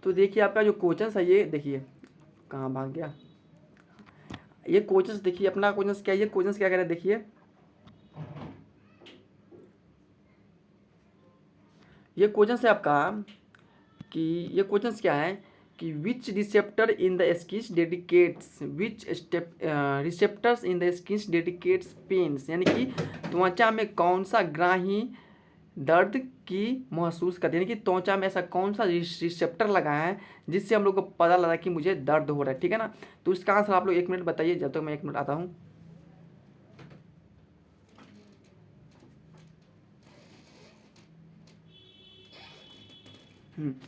तो देखिए आपका जो क्वेश्चन है ये देखिए, कहाँ भाग गया ये क्वेश्चन, देखिए अपना क्वेश्चन क्या है, ये क्वेश्चन क्या कह रहे हैं, देखिए ये क्वेश्चन है आपका कि ये क्वेश्चन क्या है कि which receptor in the skin detects, which step receptors in the skin detects pains, यानी कि त्वचा में कौन सा ग्राही दर्द की महसूस करते हैं, यानी कि त्वचा में ऐसा कौन सा रिसेप्टर लगा है जिससे हम लोग को पता लगा कि मुझे दर्द हो रहा है, ठीक है ना। तो इसका आंसर आप लोग 1 मिनट बताइए, जब तक मैं 1 मिनट आता हूँ।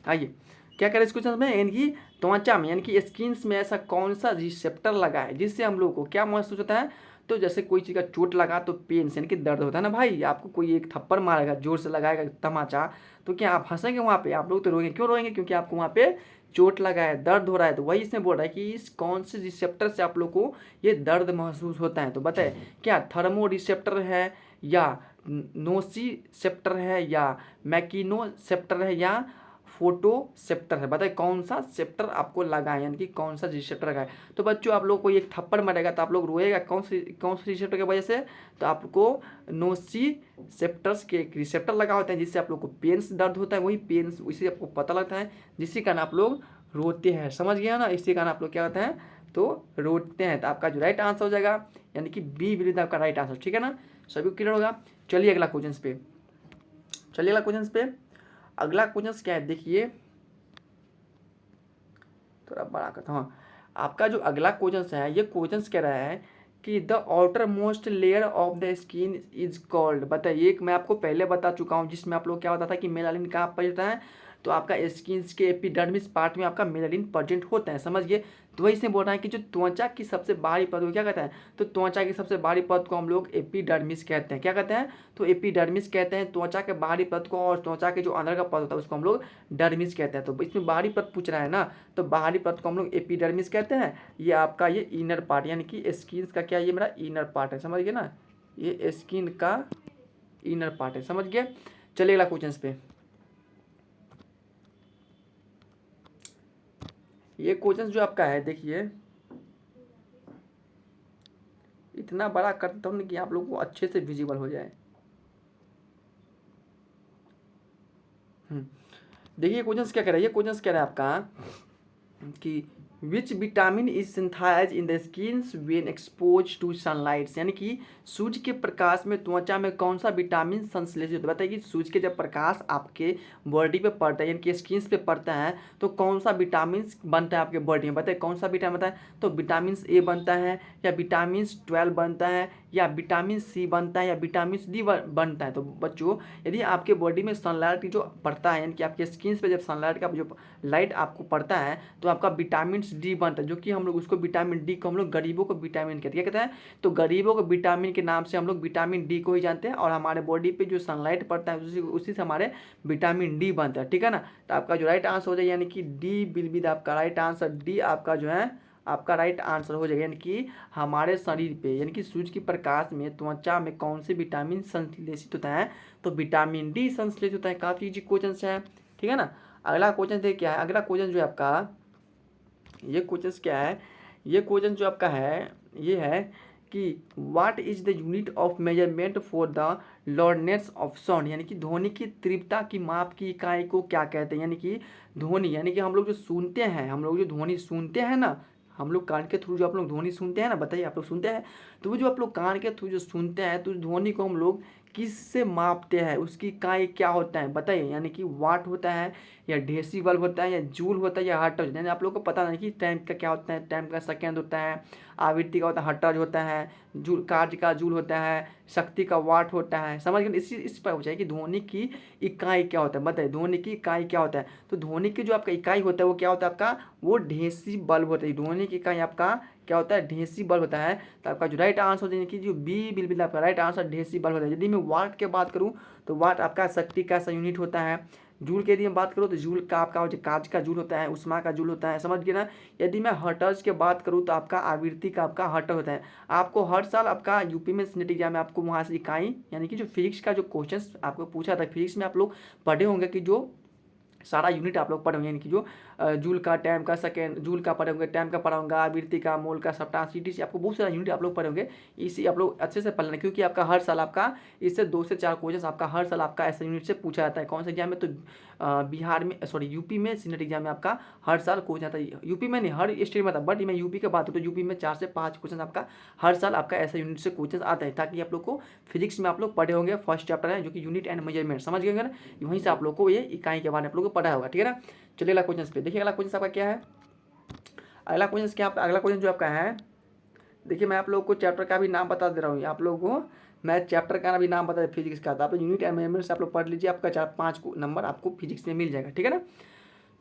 आइए, क्या करें इस क्वेश्चन में, यानी कि त्वचा में यानी कि स्किन्स में ऐसा कौन सा रिसेप्टर लगा है जिससे हम लोग को क्या महसूस होता है। तो जैसे कोई चीज़ का चोट लगा तो पेन यानी कि दर्द होता है ना भाई, आपको कोई एक थप्पड़ मारेगा, जोर से लगाएगा तमाचा, तो क्या आप हंसेंगे वहाँ पे, आप लोग तो रोएंगे, क्यों रोएंगे, क्योंकि आपको वहाँ पे चोट लगा है, दर्द हो रहा है। तो वही इसमें बोल रहा है कि इस कौन से रिसेप्टर से आप लोग को ये दर्द महसूस होता है। तो बताए क्या थर्मो रिसेप्टर है, या नोसीसेप्टर है, या मैकिनोसेप्टर है, या फोटो सेप्टर है। बताइए कौन सा सेप्टर आपको लगा है, यानी कि कौन सा रिसेप्टर लगा है। तो बच्चों आप लोग को एक थप्पड़ मारेगा तो आप लोग रोएगा, कौन से रिसेप्टर की वजह से, तो आपको नोसी सेप्टर्स के एक रिसेप्टर लगा होता है जिससे आप लोग को पेन्स दर्द होता है, वही पेन्स उसी आपको पता लगता है, जिसके कारण आप लोग रोते हैं, समझ गया ना, इसी कारण आप लोग क्या होता है तो रोते हैं। तो आपका जो राइट आंसर हो जाएगा यानी कि बी विल आपका राइट आंसर, ठीक है ना, सभी को क्लियर होगा। चलिए अगला क्वेश्चन पे, चलिए अगला क्वेश्चन पे। अगला क्वेश्चन क्या है देखिए, थोड़ा बड़ा करता हूँ। आपका जो अगला क्वेश्चन है, ये क्वेश्चन कह रहा है कि the outer most layer of the skin is called. बताइए, एक मैं आपको पहले बता चुका हूँ जिसमें आप लोग क्या होता था कि मेलानिन कहाँ पड़ता है, तो आपका स्किन के एपिडर्मिस पार्ट में आपका मेलानिन प्रेजेंट होता है, समझ गए। तो वही से बोल रहा है कि जो त्वचा की सबसे बाहरी परत को क्या कहता है, तो त्वचा की सबसे बाहरी परत को हम लोग एपिडर्मिस कहते हैं, क्या कहते हैं, तो एपिडर्मिस कहते हैं त्वचा के बाहरी परत को, और त्वचा के जो अंदर का परत होता है उसको हम लोग डर्मिस कहते हैं। तो इसमें बाहरी परत पूछ रहा है ना, तो बाहरी परत को हम लोग एपिडर्मिस कहते हैं। ये आपका ये इनर पार्ट यानी कि स्किन का क्या, ये मेरा इनर पार्ट है, समझ गए ना, ये स्किन का इनर पार्ट है, समझ गए। चलिए अगला क्वेश्चन पे। ये क्वेश्चन जो आपका है देखिए, इतना बड़ा करता हूँ कि आप लोगों को अच्छे से विजिबल हो जाए। देखिए क्वेश्चन क्या कह रहा है, ये क्वेश्चन कह रहा है आपका कि which vitamin is synthesize in the skins when expose to sunlights, यानी कि सूर्य के प्रकाश में त्वचा में कौन सा विटामिन संश्लेषित होता है। बताइए कि सूर्य के जब प्रकाश आपके बॉडी पे पड़ता है यानी कि स्किन्स पे पड़ता है तो कौन सा विटामिन बनता है आपके बॉडी में। बताइए कौन सा विटामिन बनता है, तो विटामिन ए बनता है या विटामिन 12 बनता है या विटामिन सी बनता है या विटामिन डी बनता है। तो बच्चों यदि आपके बॉडी में सनलाइट जो पड़ता है यानी कि आपके स्किन पे जब सनलाइट का जो लाइट आपको पड़ता है तो आपका विटामिन डी बनता है, जो कि हम लोग उसको विटामिन डी को हम लोग गरीबों को विटामिन कहते हैं। क्या कहते हैं, तो गरीबों को विटामिन के नाम से हम लोग विटामिन डी को ही जानते हैं। और हमारे बॉडी पे जो सनलाइट पड़ता है उसी से हमारे विटामिन डी बनता है, ठीक है ना। तो आपका जो राइट आंसर हो जाए यानी कि डी विल बी आपका राइट आंसर, डी आपका जो है आपका राइट आंसर हो जाएगा। यानी कि हमारे शरीर पे यानी कि सूर्य के प्रकाश में त्वचा में कौन से विटामिन संश्लेषित होता है, तो विटामिन डी संश्लेषित होता है। काफ़ी इजी क्वेश्चन है, ठीक है ना। अगला क्वेश्चन देखिए क्या है, अगला क्वेश्चन जो है आपका ये क्वेश्चन क्या है, ये क्वेश्चन जो आपका है ये है कि what is the unit of measurement for the loudness of sound, यानी कि ध्वनि की तीव्रता की माप की इकाई को क्या कहते हैं। यानी कि ध्वनि यानी कि हम लोग जो सुनते हैं, हम लोग जो ध्वनि सुनते हैं ना, हम लोग कान के थ्रू जो आप लोग ध्वनि सुनते हैं ना, बताइए आप लोग सुनते हैं, तो वो जो आप लोग कान के थ्रू जो सुनते हैं तो उस ध्वनि को हम लोग किससे मापते हैं, उसकी इकाई क्या होता है बताइए। यानी कि वाट होता है या डेसिबल होता है या जूल होता है या हर्ट्ज। यानी आप लोग को पता नहीं कि टाइम का क्या होता है, टाइम का सेकेंड होता है, आवृत्ति का होता है हर्ट्ज होता है, जूल कार्य का जूल होता है, शक्ति का वाट होता है। समझ गए, इस पर हो जाए कि ध्वनि की इकाई क्या होता है। बताइए ध्वनि की इकाई क्या होता है, तो ध्वनि की जो आपका इकाई होता है वो क्या होता है आपका, वो डेसिबल होता है। ध्वनि की इकाई आपका क्या होता है, डेसिबल होता है। तो आपका जो राइट आंसर होता है कि जो बी बिल्कुल आपका राइट आंसर डेसिबल होता है। यदि मैं वाट की बात करूँ तो वाट आपका शक्ति का यूनिट होता है। जूल के यदि हम बात करूँ तो जूल का आपका जो कार्य का जूल होता है, उष्मा का जूल होता है, समझ गए ना। यदि मैं हर्ट्ज की बात करूँ तो आपका आवृत्ति का आपका हर्ट्ज होता है। आपको हर साल आपका यूपी में सेनेट एग्जाम में आपको वहाँ से इकाई यानी कि जो फिजिक्स का जो क्वेश्चन आपको पूछा था, फिजिक्स में आप लोग पढ़े होंगे कि जो सारा यूनिट आप लोग पढ़े होंगे, यानी कि जो जूल का, टाइम का, सेकेंड जूल का पढ़े होंगे, टाइम का पढ़ा होगा, आवृत्ति का, मोल का, सप्ताह, सीटी से आपको बहुत सारा यूनिट आप लोग पढ़े होंगे। इसी आप लोग अच्छे से पढ़ लेना क्योंकि आपका हर साल आपका इससे 2 से 4 क्वेश्चन आपका हर साल आपका ऐसा यूनिट से पूछा जाता है। कौन से एग्जाम में, तो बिहार में सॉरी यूपी में सीनेट एग्जाम में आपका हर साल क्वेश्चन आता है। यूपी में नहीं, हर स्टेट में आता है, बट मैं यूपी की बात करूँ तो यूपी में 4 से 5 क्वेश्चन आपका हर साल आपका ऐसा यूनिट से क्वेश्चन आता है, ताकि आप लोग को फिजिक्स में आप लोग पढ़े होंगे फर्स्ट चैप्टर है जो कि यूनिट एंड मेजरमेंट, समझ गए ना। वहीं से आप लोग को ये इकाई के बारे में आप लोग को पढ़ा होगा, ठीक है ना। चलिए अगला क्वेश्चन पे देखिए, अगला क्वेश्चन आपका क्या है, अगला क्वेश्चन क्या, अगला क्वेश्चन जो आपका है देखिए, मैं आप लोग को चैप्टर का भी नाम बता दे रहा हूँ। आप लोगों को मैं चैप्टर का भी नाम बता दे फिजिक्स का, तो आप यूनिट एंड मेजरमेंट से आप लोग पढ़ लीजिए, आपका 4-5 नंबर आपको फिजिक्स में मिल जाएगा, ठीक है ना।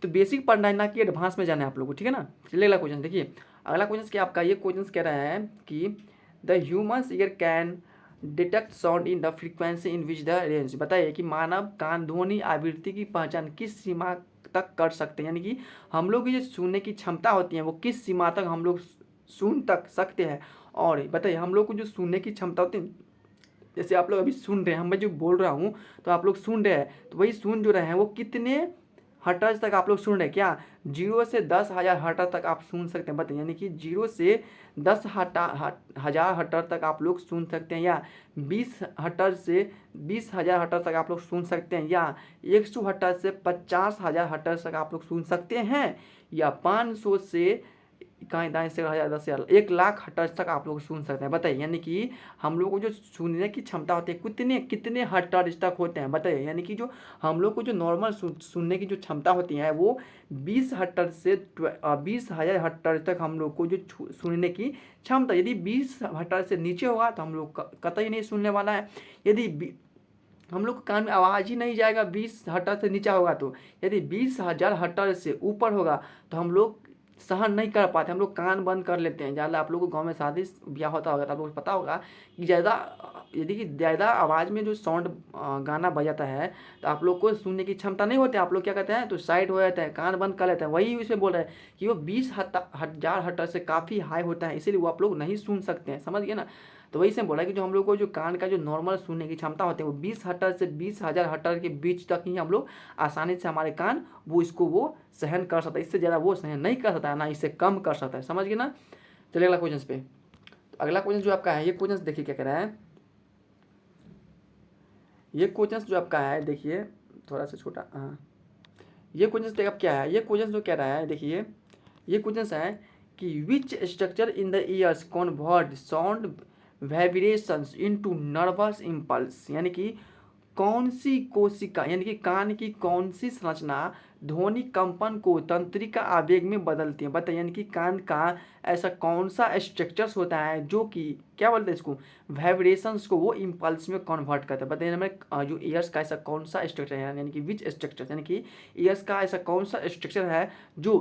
तो बेसिक पढ़ना है ना कि एडवांस में जाना है आप लोगों को, ठीक है ना। चलिए अगला क्वेश्चन देखिए, अगला क्वेश्चन क्या आपका, ये क्वेश्चन कह रहा है कि the humans year can detect sound in the frequency in which the range. बताइए कि मानव कान ध्वनि आवृत्ति की पहचान किस सीमा तक कर सकते हैं, यानी कि हम लोग की जो सुनने की क्षमता होती है वो किस सीमा तक हम लोग सुन तक सकते हैं। और बताइए हम लोग को जो सुनने की क्षमता होती है, जैसे आप लोग अभी सुन रहे हैं, मैं जो बोल रहा हूँ तो आप लोग सुन रहे हैं, तो वही सुन जो रहे हैं वो कितने हर्ट्ज तक आप लोग सुन रहे हैं, क्या 0 से 10,000 हर्ट्ज तक आप सुन सकते हैं। बताइए यानी कि 0 से 10,000 हर्ट्ज तक आप लोग सुन सकते हैं, या 20 हर्ट्ज से 20,000 हर्ट्ज तक आप लोग सुन सकते हैं, या 100 हर्ट्ज से 50,000 हर्ट्ज तक आप लोग सुन सकते हैं, या 500 से कहीं दाएं से 10,000 10,000 1,00,000 हर्ट्ज तक आप लोग सुन सकते हैं। बताइए यानी कि हम लोग को जो सुनने की क्षमता होती है कितने कितने हर्ट्ज तक होते हैं। बताइए यानी कि जो हम लोग को जो नॉर्मल सुनने की जो क्षमता होती है वो 20 हर्ट्ज से 20,000 हर्ट्ज तक हम लोग को जो सुनने की क्षमता, यदि 20 हर्ट्ज से नीचे होगा तो हम लोग कतई नहीं सुनने वाला है। यदि हम लोग कान में आवाज़ ही नहीं जाएगा 20 हर्ट्ज से नीचा होगा, तो यदि 20,000 हर्ट्ज से ऊपर होगा तो हम लोग सहन नहीं कर पाते, हम लोग कान बंद कर लेते हैं। ज़्यादा आप लोगों को गांव में शादी ब्याह होता होगा तो आप लोगों को पता होगा कि ज़्यादा आवाज़ में जो साउंड गाना बजाता है तो आप लोग को सुनने की क्षमता नहीं होती, आप लोग क्या कहते हैं तो साइड हो जाता है, कान बंद कर लेते हैं। वही इसमें बोल रहे हैं कि वो 20,000 हर्ट्ज से काफ़ी हाई होता है, इसीलिए वो आप लोग नहीं सुन सकते हैं, समझ गए ना। तो वही से बोला कि जो हम लोग को जो कान का जो नॉर्मल सुनने की क्षमता होती है वो 20 हर्ट्ज से 20,000 हर्ट्ज के बीच तक ही हम लोग आसानी से हमारे कान वो सहन कर सकता है, इससे ज़्यादा वो सहन नहीं कर सकता है, ना इससे कम कर सकता है, समझ गए ना। चलिए अगला क्वेश्चन पे, तो अगला क्वेश्चन जो आपका है ये क्वेश्चन देखिए क्या कह रहा है, ये क्वेश्चन जो आपका है देखिए थोड़ा सा छोटा, हाँ ये क्वेश्चन देखिए अब क्या है, ये क्वेश्चन जो कह रहा है, देखिए ये क्वेश्चन है कि which structure in the years convert sound vibrations into nervous impulse, यानी कि कौन सी कोशिका यानी कि कान की कौन सी संरचना ध्वनि कंपन को तंत्रिका आवेग में बदलती है। बताइए, यानी कि कान का ऐसा कौन सा स्ट्रक्चर्स होता है जो कि क्या बोलते हैं इसको, वाइब्रेशंस को वो इम्पल्स में कन्वर्ट करता है। बताइए हमें जो ईयर्स का ऐसा कौन सा स्ट्रक्चर है, यानी कि विच स्ट्रक्चर, यानी कि ईयर्स का ऐसा कौन सा स्ट्रक्चर है जो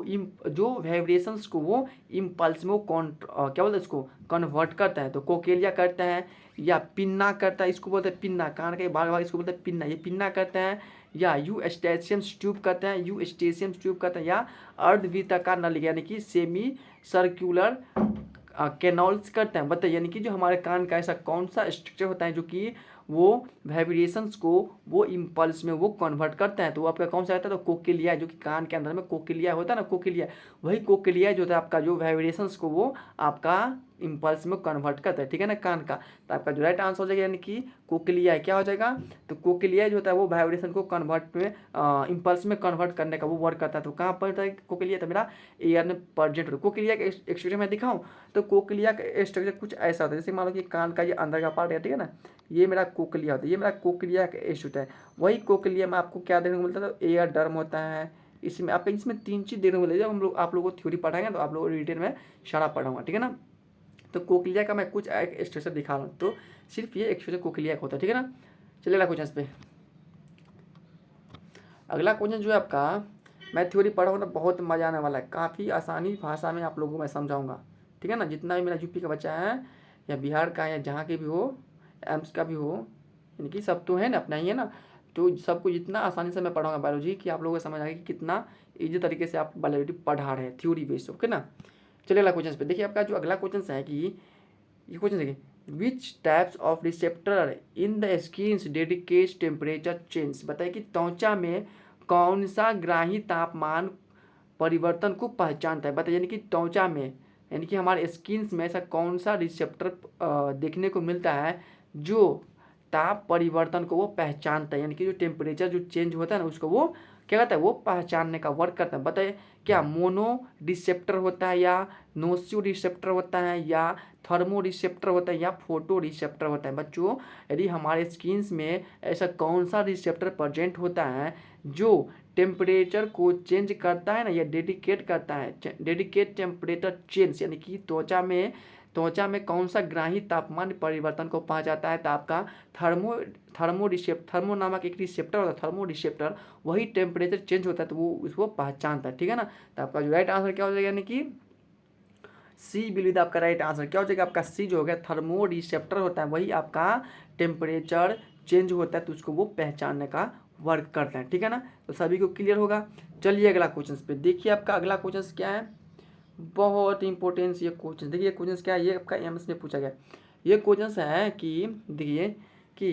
वाइब्रेशंस को वो इम्पल्स में वो क्या बोलते हैं इसको कन्वर्ट करता है। तो कोकेलिया करता है, या पिन्ना करता है, इसको बोलते हैं पिन्ना, कान के भाग इसको बोलते हैं पिन्ना, ये पिन्ना करते हैं, या यू स्टेशियम ट्यूब करते हैं, यू स्टेशियम ट्यूब करते हैं, या अर्धवृत्ताकार नलिका यानी कि सेमी सर्कुलर कैनॉल्स करते हैं। बताइए, यानी कि जो हमारे कान का ऐसा कौन सा स्ट्रक्चर होता है जो कि वो वाइब्रेशंस को वो इम्पल्स में वो कन्वर्ट करते हैं। तो वो आपका कौन सा रहता है, तो कोकिलिया, जो कि कान के अंदर में कोकिलिया होता है ना, कोकिलिया, वही कोकिलिया जो होता है आपका जो वाइब्रेशंस को वो आपका इम्पल्स में कन्वर्ट करता है, ठीक है ना, कान का। तो आपका जो राइट आंसर हो जाएगा यानी कि कोकिलिया क्या हो जाएगा, तो कोकिलिया जो होता है वो वाइब्रेशन को कन्वर्ट में इम्पल्स में कन्वर्ट करने का वो वर्क करता है। तो कहाँ पर होता है कोकिलिया, तो मेरा एयर में प्रेजेंट होता है। कोकिलिया का स्ट्रक्चर मैं दिखाऊँ, तो कोकिलिया का स्ट्रक्चर कुछ ऐसा होता है, जैसे मान लो कि कान का ये अंदर का पार्ट है, ठीक है ना, ये मेरा कोकिलिया होता है, ये मेरा कोकिलिया का एस्ट होता है। वही कोकिलिया में आपको क्या देखने को मिलता है, तो एयर डर्म होता है, इसमें आपका इसमें 3 चीज़ देखने को मिलेगी। जब हम लोग आप लोगों को थ्योरी पढ़ाएंगे तो आप लोगों को डिटेल में सारा पढ़ाऊंगा, ठीक है ना। तो कोकिलिया का मैं कुछ एक स्ट्रक्चर दिखा रहा हूँ, तो सिर्फ ये एक स्ट्रक्चर कोकिलिया का होता है, ठीक है ना। चलिए अगला क्वेश्चन पे, अगला क्वेश्चन जो है आपका, मैं थ्योरी पढ़ाऊँगा ना, बहुत मज़ा आने वाला है, काफ़ी आसानी भाषा में आप लोगों को मैं समझाऊंगा, ठीक है ना। जितना भी मेरा यूपी का बच्चा है या बिहार का या जहाँ के भी हो, एम्स का भी हो, यानी कि सब तो है ना, अपना ही है ना, तो सबको इतना आसानी से मैं पढ़ाऊंगा बायोलॉजी कि आप लोगों को समझ आएगा कि कितना ईजी तरीके से आप बायोलॉजी पढ़ा रहे हैं, थ्योरी बेस्ड, ओके ना। चलिए अगला क्वेश्चन पे देखिए, आपका जो अगला क्वेश्चन है कि ये क्वेश्चन देखिए, विच types of receptor in the skins dedicate temperature change. बताइए कि त्वचा में कौन सा ग्राही तापमान परिवर्तन को पहचानता है। बताइए, यानी कि त्वचा में यानी कि हमारे स्किन्स में ऐसा कौन सा रिसेप्टर देखने को मिलता है जो ताप परिवर्तन को वो पहचानता है, यानी कि जो टेम्परेचर जो चेंज होता है ना उसको वो क्या कहता है, वो पहचानने का वर्क करता है। बताइए, क्या मोनो रिसेप्टर होता है, या नोसियो रिसेप्टर होता है, या थर्मो रिसेप्टर होता है, या फोटो रिसेप्टर होता है। बच्चों, यदि हमारे स्किन्स में ऐसा कौन सा रिसेप्टर प्रेजेंट होता है जो टेम्परेचर को चेंज करता है ना, या डेडिकेट करता है, डेडिकेट टेम्परेचर चेंज, यानी कि त्वचा में कौन सा ग्राही तापमान परिवर्तन को पहचानता है, तो आपका थर्मो नामक एक रिसेप्टर होता है, थर्मो रिसेप्टर, वही टेम्परेचर चेंज होता है तो वो उसको पहचानता है, ठीक है ना। तो आपका जो राइट आंसर क्या हो जाएगा, यानी कि सी विल बी आपका राइट आंसर क्या हो जाएगा, आपका सी जो हो गया, थर्मो रिसेप्टर होता है, वही आपका टेम्परेचर चेंज होता है तो उसको वो पहचानने का वर्क करता है, ठीक है ना। तो सभी को क्लियर होगा। चलिए अगला क्वेश्चन पे देखिए, आपका अगला क्वेश्चन क्या है, बहुत इंपॉर्टेंस ये क्वेश्चन। देखिए क्वेश्चन क्या है, ये आपका एम्स में पूछा गया। ये क्वेश्चन है कि देखिए कि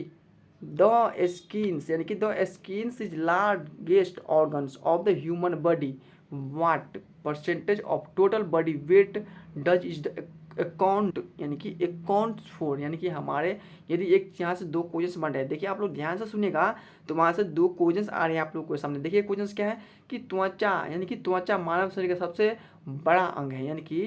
द स्किन्स यानी कि the skins is largest organs of the human body, what percentage of total body weight does is the account, यानी कि अकाउंट फॉर, यानी कि हमारे यदि एक यहाँ से दो क्वेश्चन बन रहे हैं, देखिए आप लोग ध्यान से सुनिएगा, तो वहाँ से दो क्वेश्चन आ रहे हैं आप लोग के सामने। देखिए क्वेश्चन क्या है कि त्वचा, यानी कि त्वचा मानव शरीर का सबसे बड़ा अंग है, यानी कि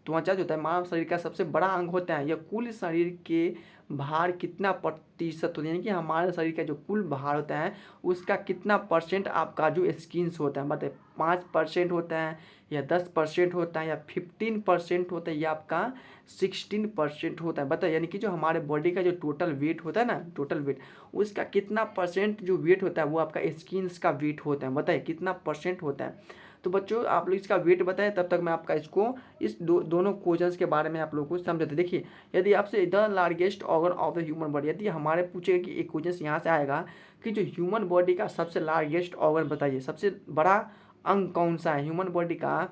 त्वचा जो होता है मानव शरीर का सबसे बड़ा अंग होता है। यह कुल शरीर के भार कितना प्रतिशत होता है, यानी कि हमारे शरीर का जो कुल भार होता है उसका कितना परसेंट आपका जो स्किन्स होता है, मतलब 5% होता है, या 10% होता है, या 15% होता है, या आपका 16% होता है। बताइए, यानी कि जो हमारे बॉडी का जो टोटल वेट होता है ना, टोटल वेट, उसका कितना परसेंट जो वेट होता है वो आपका स्किन्स का वेट होता है। बताइए कितना परसेंट होता है। तो बच्चों आप लोग इसका वेट बताएं, तब तक मैं आपका इसको इस दोनों क्वेश्चंस के बारे में आप लोगों को समझाते। देखिए, यदि आपसे the largest organ of the human body, यदि हमारे पूछेगा कि एक क्वेश्चन यहाँ से आएगा कि जो ह्यूमन बॉडी का सबसे लार्जेस्ट ऑर्गन बताइए, सबसे बड़ा अंग कौन सा है, ह्यूमन बॉडी का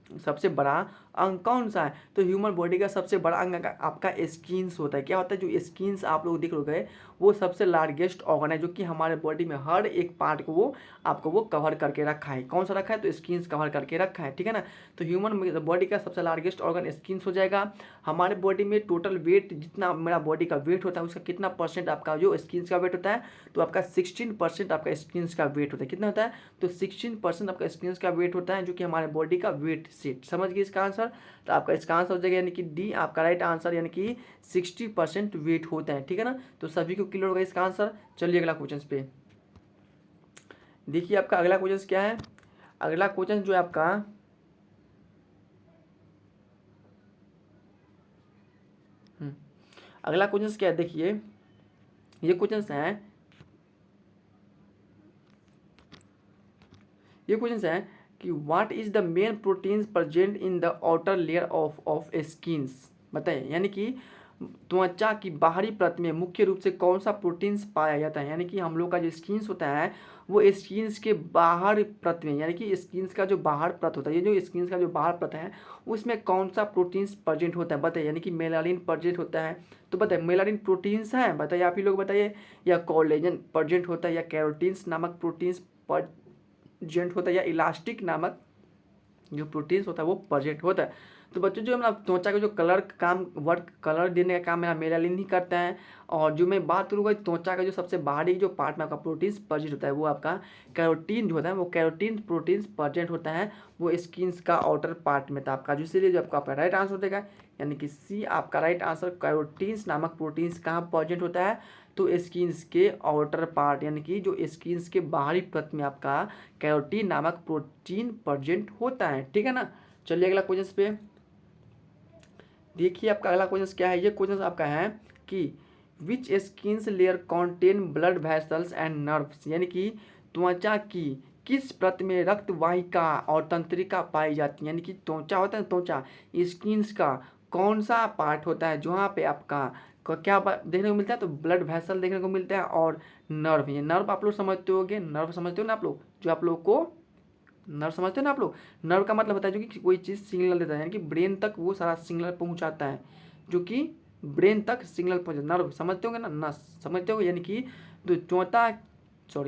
सबसे बड़ा अंग कौन सा है? तो ह्यूमन बॉडी का सबसे बड़ा अंग आपका स्किन्स होता है। क्या होता है? जो स्किन्स आप लोग देख रहे वो सबसे लार्जेस्ट ऑर्गन है जो कि हमारे बॉडी में हर एक पार्ट को वो आपको वो कवर करके रखा है। कौन सा रखा है? तो स्किन्स कवर करके रखा है, ठीक है ना। तो ह्यूमन बॉडी का सबसे लार्जेस्ट ऑर्गन स्किन्स हो जाएगा। हमारे बॉडी में टोटल वेट जितना मेरा बॉडी का वेट होता है उसका कितना परसेंट आपका जो स्किन्स का वेट होता है? तो आपका 16% आपका स्किन्स का वेट होता है। कितना होता है? तो 16% आपका स्किन्स का वेट होता है जो कि हमारे बॉडी का वेट सेट। समझ गए इसका आंसर? तो आपका इसका आंसर हो जाएगा यानी कि डी आपका राइट आंसर, यानी कि 60% वेट होता है, ठीक है ना। तो सभी को क्लियर होगा इसका आंसर। चलिए अगला क्वेश्चन पे देखिए, आपका अगला क्वेश्चन क्या है? अगला क्वेश्चन जो है आपका अगला क्वेश्चन क्या है? देखिए ये क्वेश्चन है, ये क्वेश्चन है कि what is the main proteins present in the outer layer of skins. बताइए, यानी कि त्वचा की बाहरी परत में मुख्य रूप से कौन सा प्रोटीन्स पाया जाता है? यानी कि हम लोग का जो स्किन्स होता है वो स्किन्स के बाहर परत में, यानी कि स्किन्स का जो बाहर परत होता है, ये जो स्किन्स का जो बाहर परत है उसमें कौन सा प्रोटीन्स प्रेजेंट होता है? बताइए, यानी कि मेलानिन प्रेजेंट होता है। तो बताइए मेलानिन प्रोटीन्स है, बताइए आप ही लोग बताइए, या कोलेजन प्रेजेंट होता है, या कैरोटीन्स नामक प्रोटीन्स प्रेजेंट होता है, या इलास्टिक नामक जो प्रोटीन्स होता है वो प्रेजेंट होता है। तो बच्चों जो मेरा त्वचा का जो कलर काम वर्क कलर देने का काम मेरा मेलानिन ही करता है। और जो मैं बात करूँगा त्वचा का जो सबसे बाहरी जो पार्ट में आपका प्रोटीन्स प्रेजेंट होता है वो आपका कैरोटीन जो होता है, वो कैरोटीन प्रोटीन्स प्रेजेंट होता है वो स्किन्स का आउटर पार्ट में था आपका, जो इसीलिए जो आपका राइट आंसर हो जाएगा यानी कि सी आपका राइट आंसर। कैरोटीन्स नामक प्रोटीन्स कहाँ प्रेजेंट होता है? तो स्किन्स के आउटर पार्ट, यानी कि जो स्किन्स के बाहरी परत में आपका कैरोटीन नामक प्रोटीन प्रेजेंट होता है, ठीक है ना। चलिए अगला क्वेश्चन पे देखिए, आपका अगला क्वेश्चन क्या है? ये क्वेश्चन आपका है कि which skins layer contain blood vessels and nerves, यानी कि त्वचा की किस परत में रक्त वाहिका और तंत्रिका पाई जाती है? यानी कि त्वचा होता है, त्वचा स्किन्स का कौन सा पार्ट होता है जहाँ पे आपका क्या देखने को मिलता है? तो ब्लड वेसल देखने को मिलता है और नर्व। ये नर्व आप लोग समझते होगे, नर्व समझते हो ना आप लोग, जो आप लोग को नर्व समझते हो ना आप लोग। नर्व का मतलब होता है जो कि कोई चीज़ सिग्नल देता है, यानी कि ब्रेन तक वो सारा सिग्नल पहुंचाता है, जो कि ब्रेन तक सिग्नल पहुंचाता है। नर्व समझते होंगे ना, नस समझते होंगे, यानी कि तो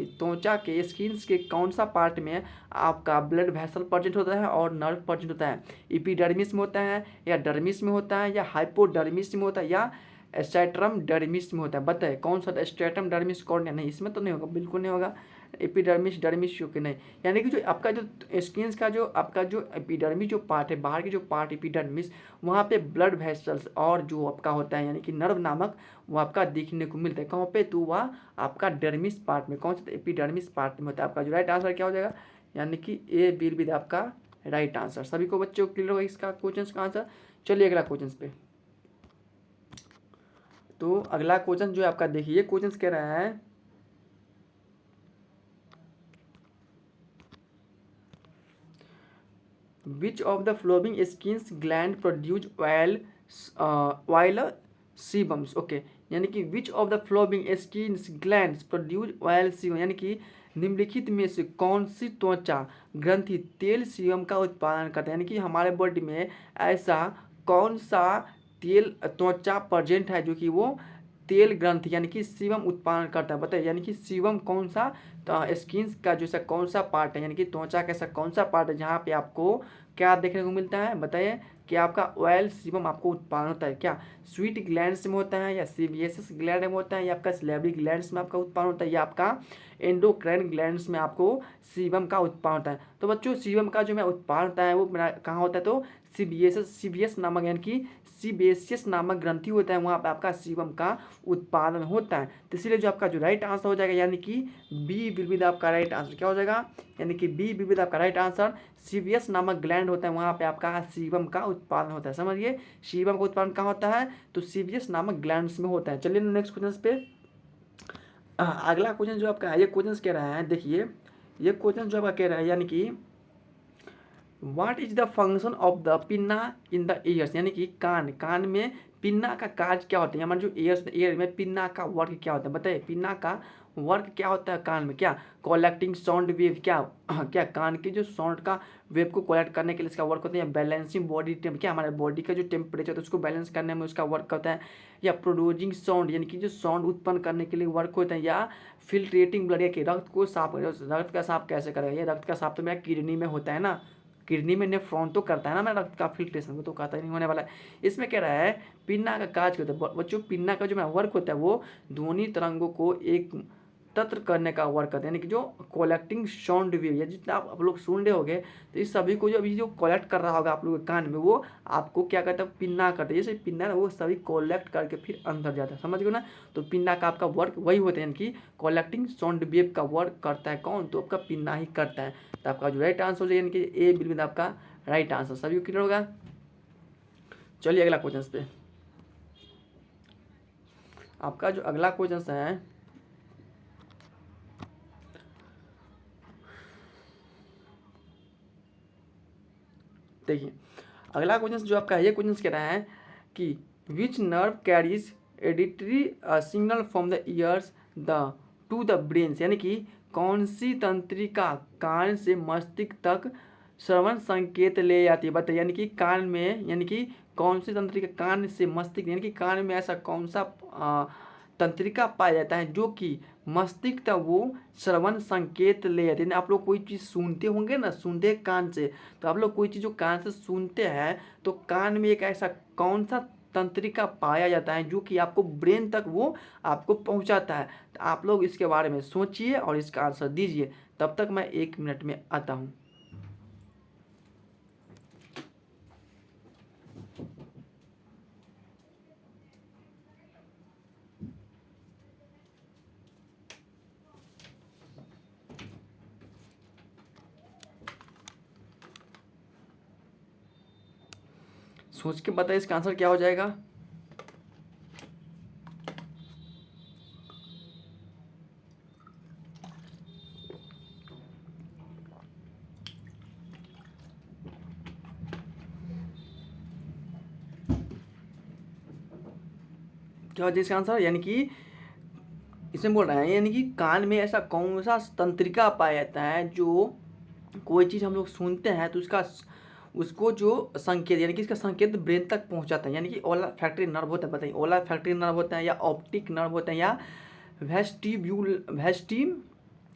त्वचा के स्किन्स के कौन सा पार्ट में आपका ब्लड वेसल प्रेजेंट होता है और नर्व प्रेजेंट होता है? एपिडर्मिस में होता है, या डर्मिस में होता है, या हाइपोडर्मिस में होता है, या स्ट्रैटम डर्मिस में होता है? बताए कौन सा स्ट्रैटम डर्मिस कौन है? नहीं, इसमें तो नहीं होगा, बिल्कुल नहीं होगा। एपिडर्मिस डर्मिस क्योंकि नहीं, यानी कि जो आपका जो स्किन्स का जो आपका जो एपिडर्मिस जो पार्ट है, बाहर की जो पार्ट एपिडर्मिस, वहाँ पे ब्लड वेसल्स और जो आपका होता है यानी कि नर्व नामक वो आपका देखने को मिलता है। कहाँ पे? तो वह आपका डर्मिस पार्ट में, कौन सा? एपिडर्मिस पार्ट में होता है। आपका जो राइट आंसर क्या हो जाएगा? यानी कि ए विल बी आपका राइट आंसर। सभी को बच्चों को क्लियर होगा इसका क्वेश्चन का आंसर। चलिए अगला क्वेश्चन पे। तो अगला क्वेश्चन जो है आपका देखिए, ये क्वेश्चन कह रहा है which of the following skins gland produce oil sebums. Okay, यानी कि which of the following skins glands produce oil sebum, यानी कि निम्नलिखित में से कौन सी त्वचा ग्रंथि तेल सीबम का उत्पादन करता है? यानी कि हमारे बॉडी में ऐसा कौन सा तेल त्वचा प्रेजेंट है जो कि वो तेल ग्रंथि यानी कि सीबम उत्पादन करता है? बताइए, यानी कि सीबम कौन सा स्किन्स का जो सा कौन सा पार्ट है, यानी कि त्वचा का ऐसा कौन सा पार्ट है जहाँ पे आपको क्या देखने को मिलता है? बताइए कि आपका ऑयल सीबम आपको उत्पादन होता है। क्या स्वीट ग्लैंड्स में होता है, या सीबीएसएस ग्लैंड में होता है, या आपका स्लेवरी ग्लैंड्स में आपका उत्पादन होता है, या आपका एंडोक्राइन ग्लैंड्स में आपको सीबम का उत्पादन होता है? तो बच्चों सीबम का जो मैं उत्पादन होता है वो मेरा कहाँ होता है? तो सीबीएस नामक यानी कि सीबेसियस नामक ग्रंथि होता है, वहाँ पे आपका सीबम का उत्पादन होता है। तो इसीलिए जो आपका जो राइट आंसर हो जाएगा यानी कि बी विल बी आपका राइट आंसर। क्या हो जाएगा? यानी कि बी विल बी आपका राइट आंसर। सीबीएस नामक ग्लैंड होता है, वहाँ पे आपका सीबम का उत्पादन होता है। समझिए, सीबम का उत्पादन कहाँ होता है? तो सीबीएस नामक ग्लैंड्स में होता है। चलिए नेक्स्ट क्वेश्चन पे। अगला क्वेश्चन जो आपका है, ये क्वेश्चन कह रहा है, देखिए ये क्वेश्चन जो आपका कह रहा है यानी कि what is the function of the pinna in the years, यानी कि कान में पिन्ना का कार्य क्या होता है? हमारे जो ईयर्स ईयर में पिन्ना का वर्क क्या होता है? बताइए पिन्ना का वर्क क्या होता है कान में, क्या कलेक्टिंग साउंड वेव, क्या क्या कान के जो साउंड का वेव को कलेक्ट करने के लिए इसका वर्क होता है, या बैलेंसिंग बॉडी टेम्प, क्या हमारे बॉडी का जो टेम्परेचर होता है उसको बैलेंस करने में उसका वर्क होता है, या प्रोड्यूसिंग साउंड यानी कि जो साउंड उत्पन्न करने के लिए वर्क होता है, या फिल्ट्रेटिंग ब्लड, या कि रक्त को साफ, रक्त का साफ कैसे करेगा, ये रक्त का साफ तो मेरा किडनी में होता है ना, किडनी में नेफ्रॉन तो करता है ना मेरा रक्त का फिल्ट्रेशन, वो तो कहता ही नहीं होने वाला है। इसमें कह रहा है पिन्ना का काज होता है बच्चों, पिन्ना का जो मेरा वर्क होता है वो ध्वनि तरंगों को एक तत्र करने का वर्क करते हैं, यानी कि जो कलेक्टिंग साउंड वेव, या जितना आप लोग सुन रहे होगे तो इस सभी को जो अभी जो कलेक्ट कर रहा होगा आप लोगों के कान में, वो आपको क्या कहता है, पिन्ना करते हैं। जैसे पिन्ना ना वो सभी कलेक्ट करके फिर अंदर जाता है, समझ गए ना। तो पिन्ना का आपका वर्क वही होता है, यानी कि कलेक्टिंग साउंड वेव का वर्क करता है कौन, तो आपका पिन्ना ही करता है। तो आपका जो राइट आंसर हो जाए, यानी कि ए बिल्कुल आपका राइट आंसर, सभी को क्लियर होगा। चलिए अगला क्वेश्चन पे, आपका जो अगला क्वेश्चन है, देखिए अगला क्वेश्चन जो आपका ये क्वेश्चन कह रहा है कि which nerve carries auditory signal from the ears the to the brain, यानी कि कौन सी तंत्रिका कान से मस्तिष्क तक श्रवण संकेत ले जाती है, बताइए। यानी कि कान में, यानी कि कौन सी तंत्रिका कान से मस्तिष्क, यानी कि कान में ऐसा कौन सा तंत्रिका पाया जाता है जो कि मस्तिष्क तक वो श्रवण संकेत ले जाते हैं। आप लोग कोई चीज़ सुनते होंगे ना, सुनते हैं कान से, तो आप लोग कोई चीज़ जो कान से सुनते हैं तो कान में एक ऐसा कौन सा तंत्रिका पाया जाता है जो कि आपको ब्रेन तक वो आपको पहुंचाता है। तो आप लोग इसके बारे में सोचिए और इसका आंसर दीजिए, तब तक मैं 1 मिनट में आता हूँ। सोच के बताइए इसका आंसर क्या हो जाएगा। क्या हो जाए इसका आंसर, यानी कि इसमें बोल रहे हैं यानी कि कान में ऐसा कौन सा तंत्रिका पाया जाता है जो कोई चीज़ हम लोग सुनते हैं तो उसका उसको जो संकेत, यानी कि इसका संकेत ब्रेन तक पहुंचाता है, यानी कि ओला फैक्ट्री नर्व होता है, बताइए ओला फैक्ट्री नर्व होता है, या ऑप्टिक नर्व होते हैं, या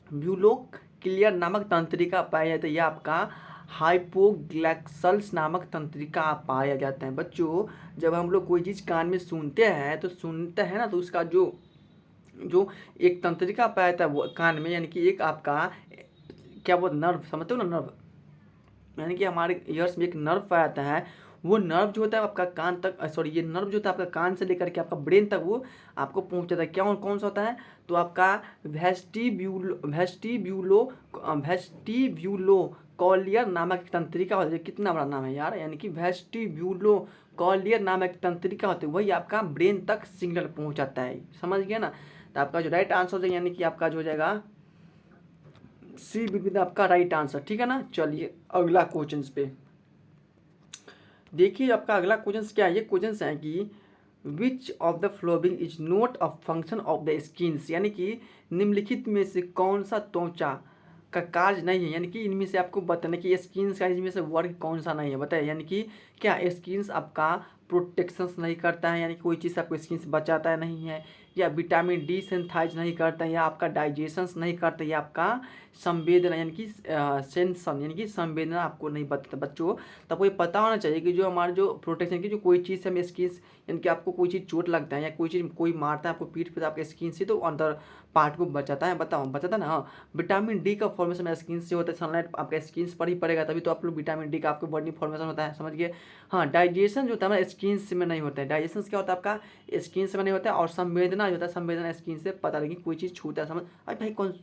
वेस्टिब्यूलोक्लियर नामक तंत्रिका पाया जाता है, या आपका हाइपोग्लैक्सल्स नामक तंत्रिका पाया जाता है। बच्चों जब हम लोग कोई चीज़ कान में सुनते हैं तो सुनते हैं ना, तो उसका जो जो एक तंत्रिका पाया जाता है वो कान में, यानी कि एक आपका क्या बोलते नर्व, समझते हो ना नर्व, यानी कि हमारे ईयर्स में एक नर्व पाया जाता है, वो नर्व जो होता है आपका कान तक, सॉरी ये नर्व जो होता है आपका कान से लेकर के आपका ब्रेन तक वो आपको पहुंचाता है। क्या कौन सा होता है, तो आपका वेस्टिब्यूलो कॉलियर नामक एक तंत्रिका होता है। कितना बड़ा नाम है यार, यानी कि वेस्टिब्यूलो कॉलियर नामक एक तंत्रिका होती है, वही आपका ब्रेन तक सिग्नल पहुंचाता है, समझ गया ना। तो आपका जो राइट आंसर है यानी कि आपका जो हो जाएगा सी बिल्कुल आपका राइट आंसर, ठीक है ना। चलिए अगला क्वेश्चन पे देखिए, आपका अगला क्वेश्चन क्या है, ये क्वेश्चन है कि which of the following is not a function of the skins, यानी कि निम्नलिखित में से कौन सा त्वचा का कार्य नहीं है, यानी कि इनमें से आपको बताना कि स्किन्स का इनमें से वर्ग कौन सा नहीं है, बताइए। यानी कि क्या स्किन्स आपका प्रोटेक्शंस नहीं करता है, यानी कोई चीज़ आपको स्किन से बचाता है नहीं है, या विटामिन डी सिंथाइज नहीं करता है, या आपका डाइजेशंस नहीं करता, या आपका संवेदना यानी कि सेंसन यानी कि संवेदना आपको नहीं बताता। बच्चों तब ये पता होना चाहिए कि जो हमारे जो प्रोटेक्शन की जो कोई चीज़ से हमें स्किन, यानी कि आपको कोई चीज़ चोट लगता है या कोई चीज़ कोई मारता है आपको पीठ पे, तो आपके स्किन से तो अंदर पार्ट को बचाता है, बताओ बचाता है ना। हाँ, विटामिन डी का फॉर्मेशन स्किन से होता है, सनलाइट आपके स्किन पर ही पड़ेगा तभी तो आप लोग विटामिन डी का आपको बॉडी फॉर्मेशन होता है, समझ गए। हाँ, डाइजेशन जो होता है ना स्किन से में नहीं होता है, डाइजेशन क्या होता है आपका स्किन से में नहीं होता है, और संवेदना जो होता है संवेदना स्किन से पता लगी कोई चीज़ छूता है, समझ। अरे भाई कौन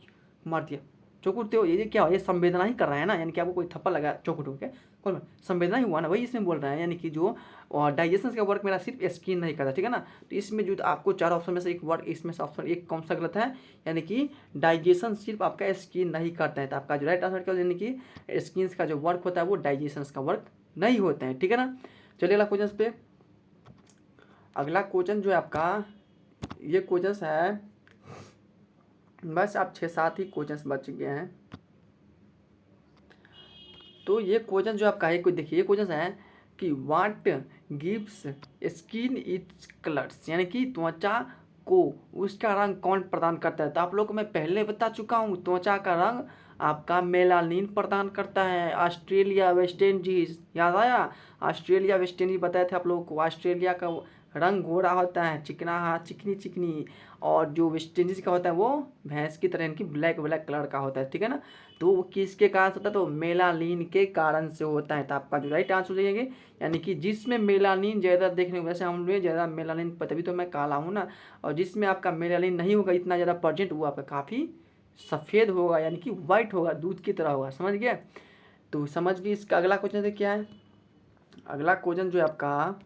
मार दिया, चौकुटते हो, ये क्या हो, ये संवेदना ही कर रहा है ना, यानी कि आपको कोई थप्पड़ लगा चौकुट हो के कौन संवेदना ही हुआ ना, वही इसमें बोल रहे हैं, यानी कि जो डाइजेशन का वर्क मेरा सिर्फ स्किन नहीं करता, ठीक है ना। तो इसमें जो आपको 4 ऑप्शन में से एक वर्क, इसमें से ऑप्शन एक कौन सा गलत है, यानी कि डाइजेशन सिर्फ आपका स्किन नहीं करता है। तो आपका जो राइट आंसर क्या, यानी कि स्किन का जो वर्क होता है वो डाइजेशन का वर्क नहीं होता है, ठीक है ना। चलिए अगला क्वेश्चन पे, अगला क्वेश्चन जो है आपका ये क्वेश्चन है बस आप 6-7 ही क्वेश्चंस बच गए हैं। तो ये क्वेश्चन जो आपका है, कोई देखिए ये क्वेश्चन है कि what gives skin it's colours, यानी कि त्वचा को उसका रंग कौन प्रदान करता है। तो आप लोग को मैं पहले बता चुका हूँ, त्वचा का रंग आपका मेलानिन प्रदान करता है। ऑस्ट्रेलिया, वेस्ट इंडीज, याद आया? ऑस्ट्रेलिया, वेस्ट इंडीज बताए थे आप लोगों को। ऑस्ट्रेलिया का रंग घोड़ा होता है, चिकना, हाँ चिकनी चिकनी, और जो वेस्ट इंडीज का होता है वो भैंस की तरह, इनकी ब्लैक ब्लैक कलर का होता है, ठीक है ना। तो वो किसके कारण से होता है, तो मेलानिन के कारण से होता है। तो आपका जो राइट आंसर हो जाएंगे, यानी कि जिसमें मेलानिन ज़्यादा देखने को, वैसे हम लोग ज़्यादा मेलानिन, तभी तो मैं काला हूँ ना। और जिसमें आपका मेलानिन नहीं होगा इतना ज़्यादा प्रेजेंट, वो आपका काफ़ी सफ़ेद होगा, यानी कि वाइट होगा, दूध की तरह होगा, समझ गए। तो समझ गए। इसका अगला क्वेश्चन है क्या है, अगला क्वेश्चन जो है आपका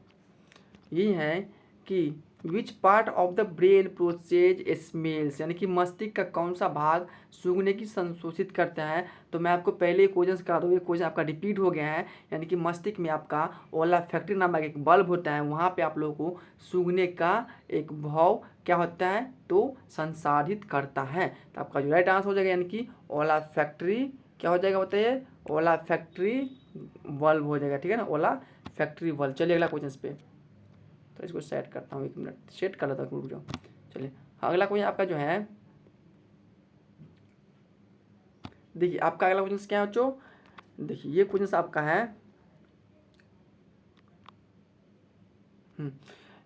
ये है कि which part of the brain process smells, यानी कि मस्तिष्क का कौन सा भाग सूंघने की संशोधित करता है। तो मैं आपको पहले क्वेश्चन करा दूँ, ये क्वेश्चन आपका रिपीट हो गया है। यानी कि मस्तिष्क में आपका ओलाफैक्टरी नामक एक बल्ब होता है, वहाँ पे आप लोगों को सूंघने का एक भाव क्या होता है, तो संसाधित करता है। तो आपका जो राइट आंसर हो जाएगा, यानी कि ओलाफैक्टरी क्या हो जाएगा बताइए, ओलाफैक्टरी बल्ब हो जाएगा, ठीक है ना, ओलाफैक्टरी बल्ब। चलिए अगला क्वेश्चन पे, तो इसको सेट करता हूँ, 1 मिनट सेट कर लेता हूँ, रुक जाओ। चलिए अगला क्वेश्चन आपका जो है, देखिए आपका अगला क्वेश्चन क्या है बच्चों, देखिए ये क्वेश्चन आपका है,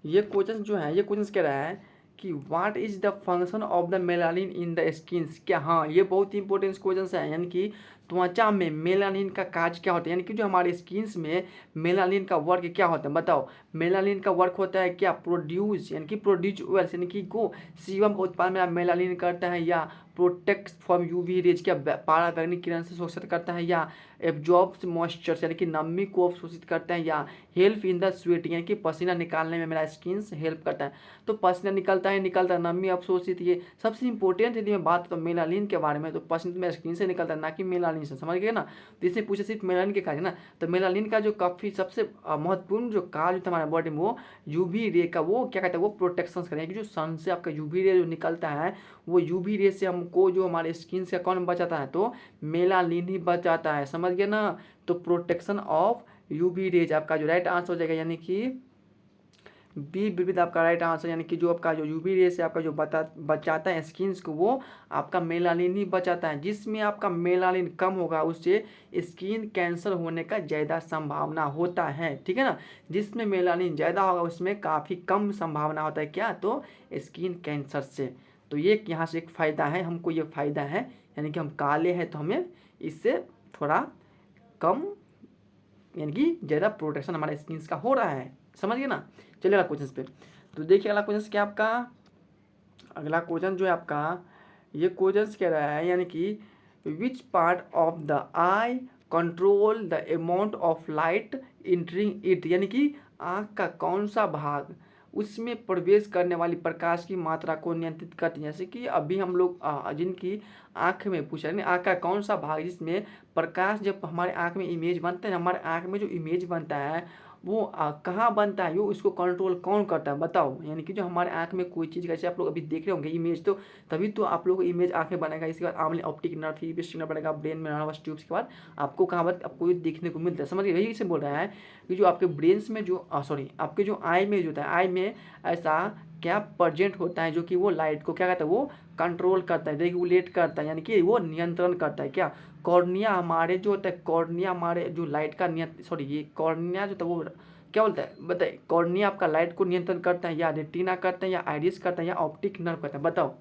ये क्वेश्चन जो है, ये क्वेश्चन कह रहा है कि what is the function of the melanin in the skin. क्या, हाँ ये बहुत इंपॉर्टेंट क्वेश्चन है। यानी कि त्वचा में मेलानिन का कार्य क्या होता है, यानी कि जो हमारे स्किन्स में मेलानिन का वर्क क्या होता है, बताओ। मेलानिन का वर्क होता है क्या, प्रोड्यूस, यानी कि प्रोड्यूस वेल्स, यानी कि को सीबम का उत्पादन में मेलानिन करता है, या प्रोटेक्ट फ्रॉम यूवी रेज, क्या पराबैंगनी किरण से शोषित करता है, या एब्जॉर्ब्स मॉइस्चर, यानी कि नमी को अवशोषित करता है, या हेल्प इन द स्वेट, यानी कि पसीना निकालने में मेरा स्किन हेल्प करता है। तो पसीना निकलता है, नमी अवशोषित, ये सबसे इंपॉर्टेंट यदि मैं बात तो मेलानिन के बारे में, तो पसीना मेरा स्किन से निकलता है, ना कि मेलानिन से, समझ गए ना। तो इससे पूछे सिर्फ मेलानिन के कार्य ना, तो मेलानिन का जो काफ़ी सबसे महत्वपूर्ण जो कार्य होता है हमारे बॉडी में, वो यूवी रे का वो क्या कहता है, वो प्रोटेक्शन करें कि जो सन से आपका यूवी रे जो निकलता है, वो यूवी रे से हमको जो हमारे स्किन से कौन बचाता है, तो मेलानिन ही बचाता है, समझ गए ना। तो प्रोटेक्शन ऑफ यूवी रेज आपका जो राइट आंसर हो जाएगा, यानी कि बी विविध आपका राइट आंसर। यानी कि जो आपका जो यूवी रे से आपका जो बचाता है स्किन्स को, वो आपका मेलानिन ही बचाता है। जिसमें आपका मेलानिन कम होगा उससे स्किन कैंसर होने का ज़्यादा संभावना होता है, ठीक है ना। जिसमें मेलानिन ज़्यादा होगा उसमें काफ़ी कम संभावना होता है क्या, तो स्किन कैंसर से। तो ये यहाँ से एक फ़ायदा है, हमको ये फ़ायदा है, यानी कि हम काले हैं तो हमें इससे थोड़ा कम, यानी कि ज़्यादा प्रोटेक्शन हमारे स्किन का हो रहा है, समझ गए ना। चलिए अगला क्वेश्चन पे, तो देखिए अगला क्वेश्चन क्या आपका, अगला क्वेश्चन जो है आपका, ये क्वेश्चन कह रहा है, यानी कि which part of the eye control the amount of light entering it, यानी कि आँख का कौन सा भाग उसमें प्रवेश करने वाली प्रकाश की मात्रा को नियंत्रित करती है। जैसे कि अभी हम लोग जिनकी आँख में पूछा है, आँख का कौन सा भाग जिसमें प्रकाश, जब हमारे आँख में इमेज बनता है, हमारे आँख में जो इमेज बनता है वो कहाँ बनता है, वो उसको कंट्रोल कौन करता है, बताओ। यानी कि जो हमारे आँख में कोई चीज़, कैसे आप लोग अभी देख रहे होंगे इमेज, तो तभी तो आप लोग को इमेज आँखें बनेगा। इसके बाद आमने ऑप्टिक नर्व, फिर नर्व बनेगा, ब्रेन में नर्वस ट्यूब्स के बाद आपको कहाँ पर आपको ये देखने को मिलता है, समझिए। यही से बोल रहा है कि जो आपके ब्रेन्स में जो सॉरी आपके जो आई में जो होता है, आई में ऐसा क्या प्रेजेंट होता है जो कि वो लाइट को क्या कहता है, वो कंट्रोल करता है, रेगुलेट करता है, यानी कि वो नियंत्रण करता है। क्या, कॉर्निया हमारे जो होता है, कॉर्निया हमारे जो लाइट का सॉरी ये कॉर्निया जो था वो क्या बोलता है बताइए, कॉर्निया आपका लाइट को नियंत्रण करता है, या रेटिना करता है, या आइरिस करता है, या ऑप्टिक नर्व करता है, बताओ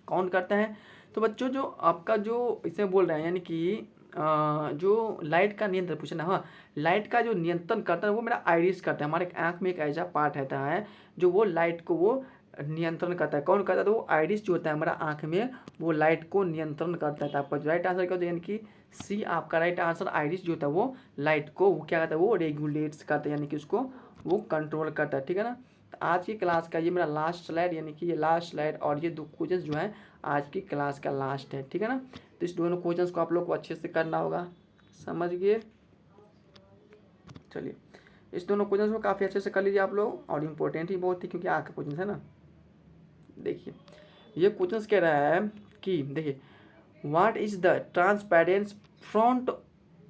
कौन करता है। तो बच्चों जो आपका जो इसमें बोल रहे हैं, यानी कि जो लाइट का नियंत्रण पूछे ना, हाँ लाइट का जो नियंत्रण करता है वो मेरा आइरिस करता है। हमारे आँख में एक ऐसा पार्ट रहता है जो वो लाइट को वो नियंत्रण करता है, कौन करता है, तो वो आइरिस जो होता है हमारा आँख में, वो लाइट को नियंत्रण करता है। तो आपका राइट आंसर क्या होता है, यानी कि सी आपका राइट आंसर, आइरिस जो होता है वो लाइट को वो क्या करता है, वो रेगुलेट्स करता है, यानी कि उसको वो कंट्रोल करता है, ठीक है ना। तो आज की क्लास का ये मेरा लास्ट स्लाइड, यानी कि ये लास्ट स्लाइड और ये 2 क्वेश्चन जो है आज की क्लास का लास्ट है, ठीक है ना। तो इस दोनों क्वेश्चंस को आप लोग को अच्छे से करना होगा, समझ गए। चलिए इस दोनों क्वेश्चंस को काफ़ी अच्छे से कर लीजिए आप लोग, और इम्पोर्टेंट ही बहुत थी क्योंकि आगे क्वेश्चन है ना। देखिए ये क्वेश्चन कह रहा है कि देखिए, what is the transparent front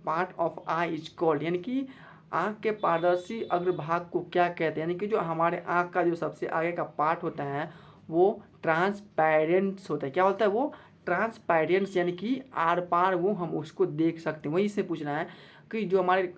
part of I is called, यानी कि आँख के पारदर्शी अग्रभाग को क्या कहते हैं, यानी कि जो हमारे आँख का जो सबसे आगे का पार्ट होता है वो ट्रांसपेरेंट्स होता है। क्या होता है वो? ट्रांसपेरेंट्स, यानी कि आर पार वो हम उसको देख सकते हैं। वही से पूछना है कि जो हमारे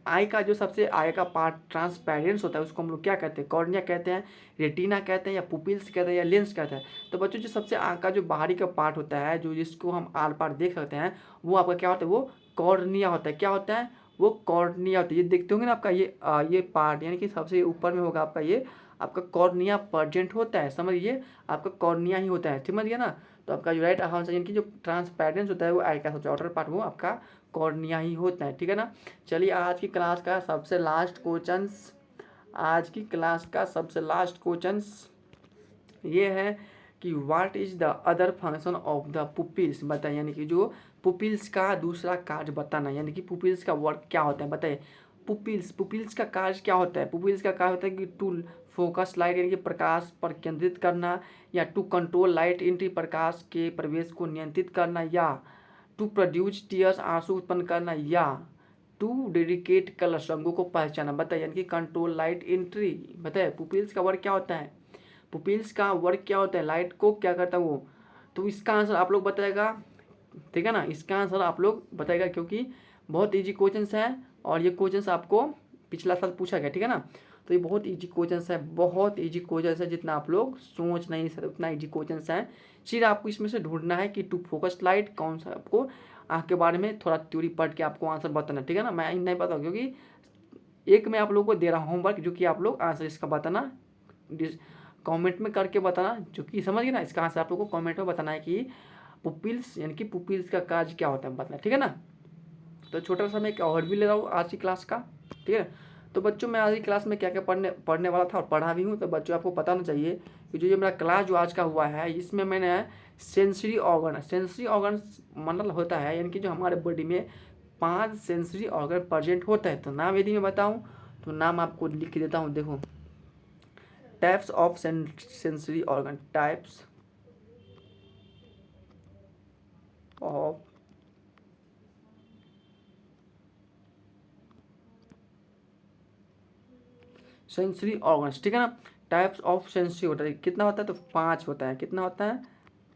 आई का जो सबसे आगे का पार्ट ट्रांसपेरेंस होता है उसको हम लोग क्या कहते हैं? कॉर्निया कहते हैं, रेटिना कहते हैं, या पुपिल्स कहते हैं, या लेंस कहते हैं। तो बच्चों जो सबसे आँख का जो बाहरी का पार्ट होता है जो जिसको हम आर पार देख सकते हैं वो आपका क्या होता है? वो कॉर्निया होता है। क्या होता है? वो कॉर्निया होता है। ये देखते होंगे ना आपका ये पार्ट, यानी कि सबसे ऊपर में होगा आपका ये आपका कॉर्निया प्रेजेंट होता है। समझिए, आपका कॉर्निया ही होता है, समझ गया ना। तो आपका जो राइट आंसर यानी कि जो ट्रांसपेरेंस होता है वो आई का सबसे आउटर पार्ट वो आपका कॉर्निया ही होता है, ठीक है ना। चलिए आज की क्लास का सबसे लास्ट क्वेश्चंस, आज की क्लास का सबसे लास्ट क्वेश्चंस ये है कि what is the other function of the pupils, बताइए। यानी कि जो पुपिल्स का दूसरा कार्य बताना, यानी कि पुपिल्स का वर्क क्या होता है बताइए। पुपिल्स का कार्य क्या होता है? पुपिल्स का कार्य होता है कि टू फोकस लाइट, यानी कि प्रकाश पर केंद्रित करना, या टू कंट्रोल लाइट एंट्री, प्रकाश के प्रवेश को नियंत्रित करना, या टू प्रोड्यूस टीयर्स, आंसू उत्पन्न करना, या टू डेडिकेट कलर्स, रंगों को पहचाना। बताइए, यानी कि कंट्रोल लाइट एंट्री। बताइए पुपिल्स का वर्क क्या होता है? पुपिल्स का वर्क क्या होता है? लाइट को क्या करता है वो? तो इसका आंसर आप लोग बताएगा, ठीक है ना। इसका आंसर आप लोग बताएगा क्योंकि बहुत इजी क्वेश्चंस है और ये क्वेश्चंस आपको पिछला साल पूछा गया, ठीक है ना। तो ये बहुत इजी क्वेश्चंस है, बहुत इजी क्वेश्चंस है, जितना आप लोग सोच नहीं सकते उतना इजी क्वेश्चंस है। सिर्फ आपको इसमें से ढूंढना है कि टू फोकस लाइट कौन सा, आपको आँख के बारे में थोड़ा थ्योरी पढ़ के आपको आंसर बताना, ठीक है ना। मैं नहीं बताऊँ क्योंकि एक मैं आप लोगों को दे रहा हूँ होमवर्क, जो कि आप लोग आंसर इसका बताना, कमेंट में करके बताना, जो कि समझ गए ना। इसका आंसर आप लोगों को कमेंट में बताना है कि पुपिल्स, यानी कि पुपिल्स का कार्य क्या होता है बताना, ठीक है ना। तो छोटा सा मैं एक ओवरव्यू ले रहा हूँ आज की क्लास का, ठीक है। तो बच्चों मैं आज की क्लास में क्या क्या पढ़ने वाला था और पढ़ा भी हूँ। तो बच्चों आपको पता होना चाहिए कि जो मेरा क्लास जो आज का हुआ है इसमें मैंने सेंसरी ऑर्गन मतलब होता है, यानी कि जो हमारे बॉडी में 5 सेंसरी ऑर्गन प्रेजेंट होता है। तो नाम यदि मैं बताऊँ तो नाम आपको लिख देता हूँ, देखो। Types of sensory organ, types of sensory organs, ठीक है ना। टाइप्स ऑफ सेंसरी होता है, कितना होता है? तो 5 होता है। कितना होता है?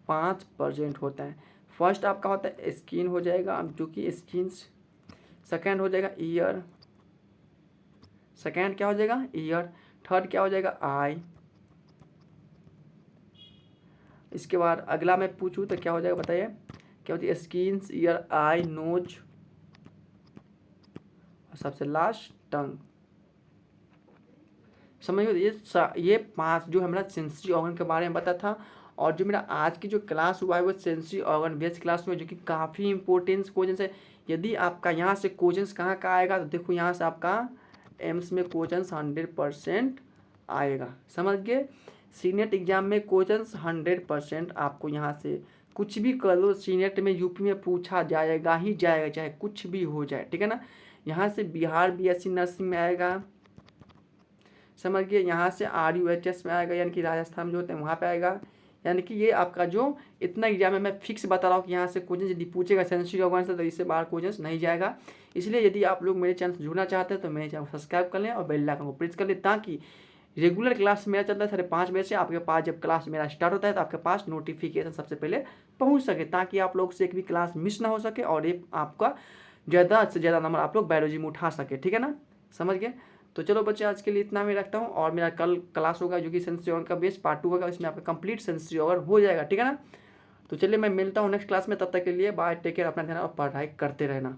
5 प्रेजेंट होता है। फर्स्ट आपका होता है स्किन हो जाएगा, जो कि स्किन। सेकेंड हो जाएगा ईयर, सेकेंड क्या हो जाएगा? ईयर। थर्ड क्या हो जाएगा? आई। इसके बाद अगला मैं पूछूँ तो क्या हो जाएगा बताइए? क्या होती है? स्किन, ईयर, आई, नोज, और सबसे लास्ट टंग। समझ गए? ये 5 जो हमारा सेंसरी ऑर्गन के बारे में बता था। और जो मेरा आज की जो क्लास हुआ है वो सेंसरी ऑर्गन बेस्ड क्लास में, जो कि काफ़ी इंपॉर्टेंट क्वेश्चन है। यदि आपका यहाँ से क्वेश्चन कहाँ का आएगा तो देखो, यहाँ से आपका एम्स में क्वेश्चन 100% आएगा, समझ गए। सीनेट एग्जाम में क्वेश्चन 100% आपको यहाँ से कुछ भी कर लो, सीनेट में यूपी में पूछा जाएगा ही जाएगा, चाहे कुछ भी हो जाए, ठीक है ना। यहाँ से बिहार बीएससी नर्सिंग में आएगा, समझ गए। यहाँ से RUHS में आएगा, यानी कि राजस्थान में जो होते हैं वहाँ पे आएगा। यानी कि ये आपका जो इतना एग्जाम है, मैं फिक्स बता रहा हूँ कि यहाँ से क्वेश्चन यदि पूछेगा सेंसरी ऑर्गन से तो इससे बाहर क्वेश्चन नहीं जाएगा। इसलिए यदि आप लोग मेरे चैनल से जुड़ना चाहते हैं तो मेरे चैनल को सब्सक्राइब कर लें और बेल आइकन को प्रेस कर लें, ताकि रेगुलर क्लास मेरा चलता है 5:30 बजे से, आपके पास जब क्लास मेरा स्टार्ट होता है तो आपके पास नोटिफिकेशन सबसे पहले पहुँच सके, ताकि आप लोग से एक भी क्लास मिस ना हो सके और ये आपका ज़्यादा से ज़्यादा नंबर आप लोग बायोलॉजी में उठा सके, ठीक है ना, समझ गए। तो चलो बच्चे आज के लिए इतना मैं रखता हूँ, और मेरा कल क्लास होगा जो कि सेंसरी ऑर्गन का बेस पार्ट 2 होगा, इसमें आपका कंप्लीट सेंसरी ऑर्गन हो जाएगा, ठीक है ना। तो चलिए मैं मिलता हूँ नेक्स्ट क्लास में, तब तक के लिए बाय, टेक केयर, अपना ध्यान और पढ़ाई करते रहना।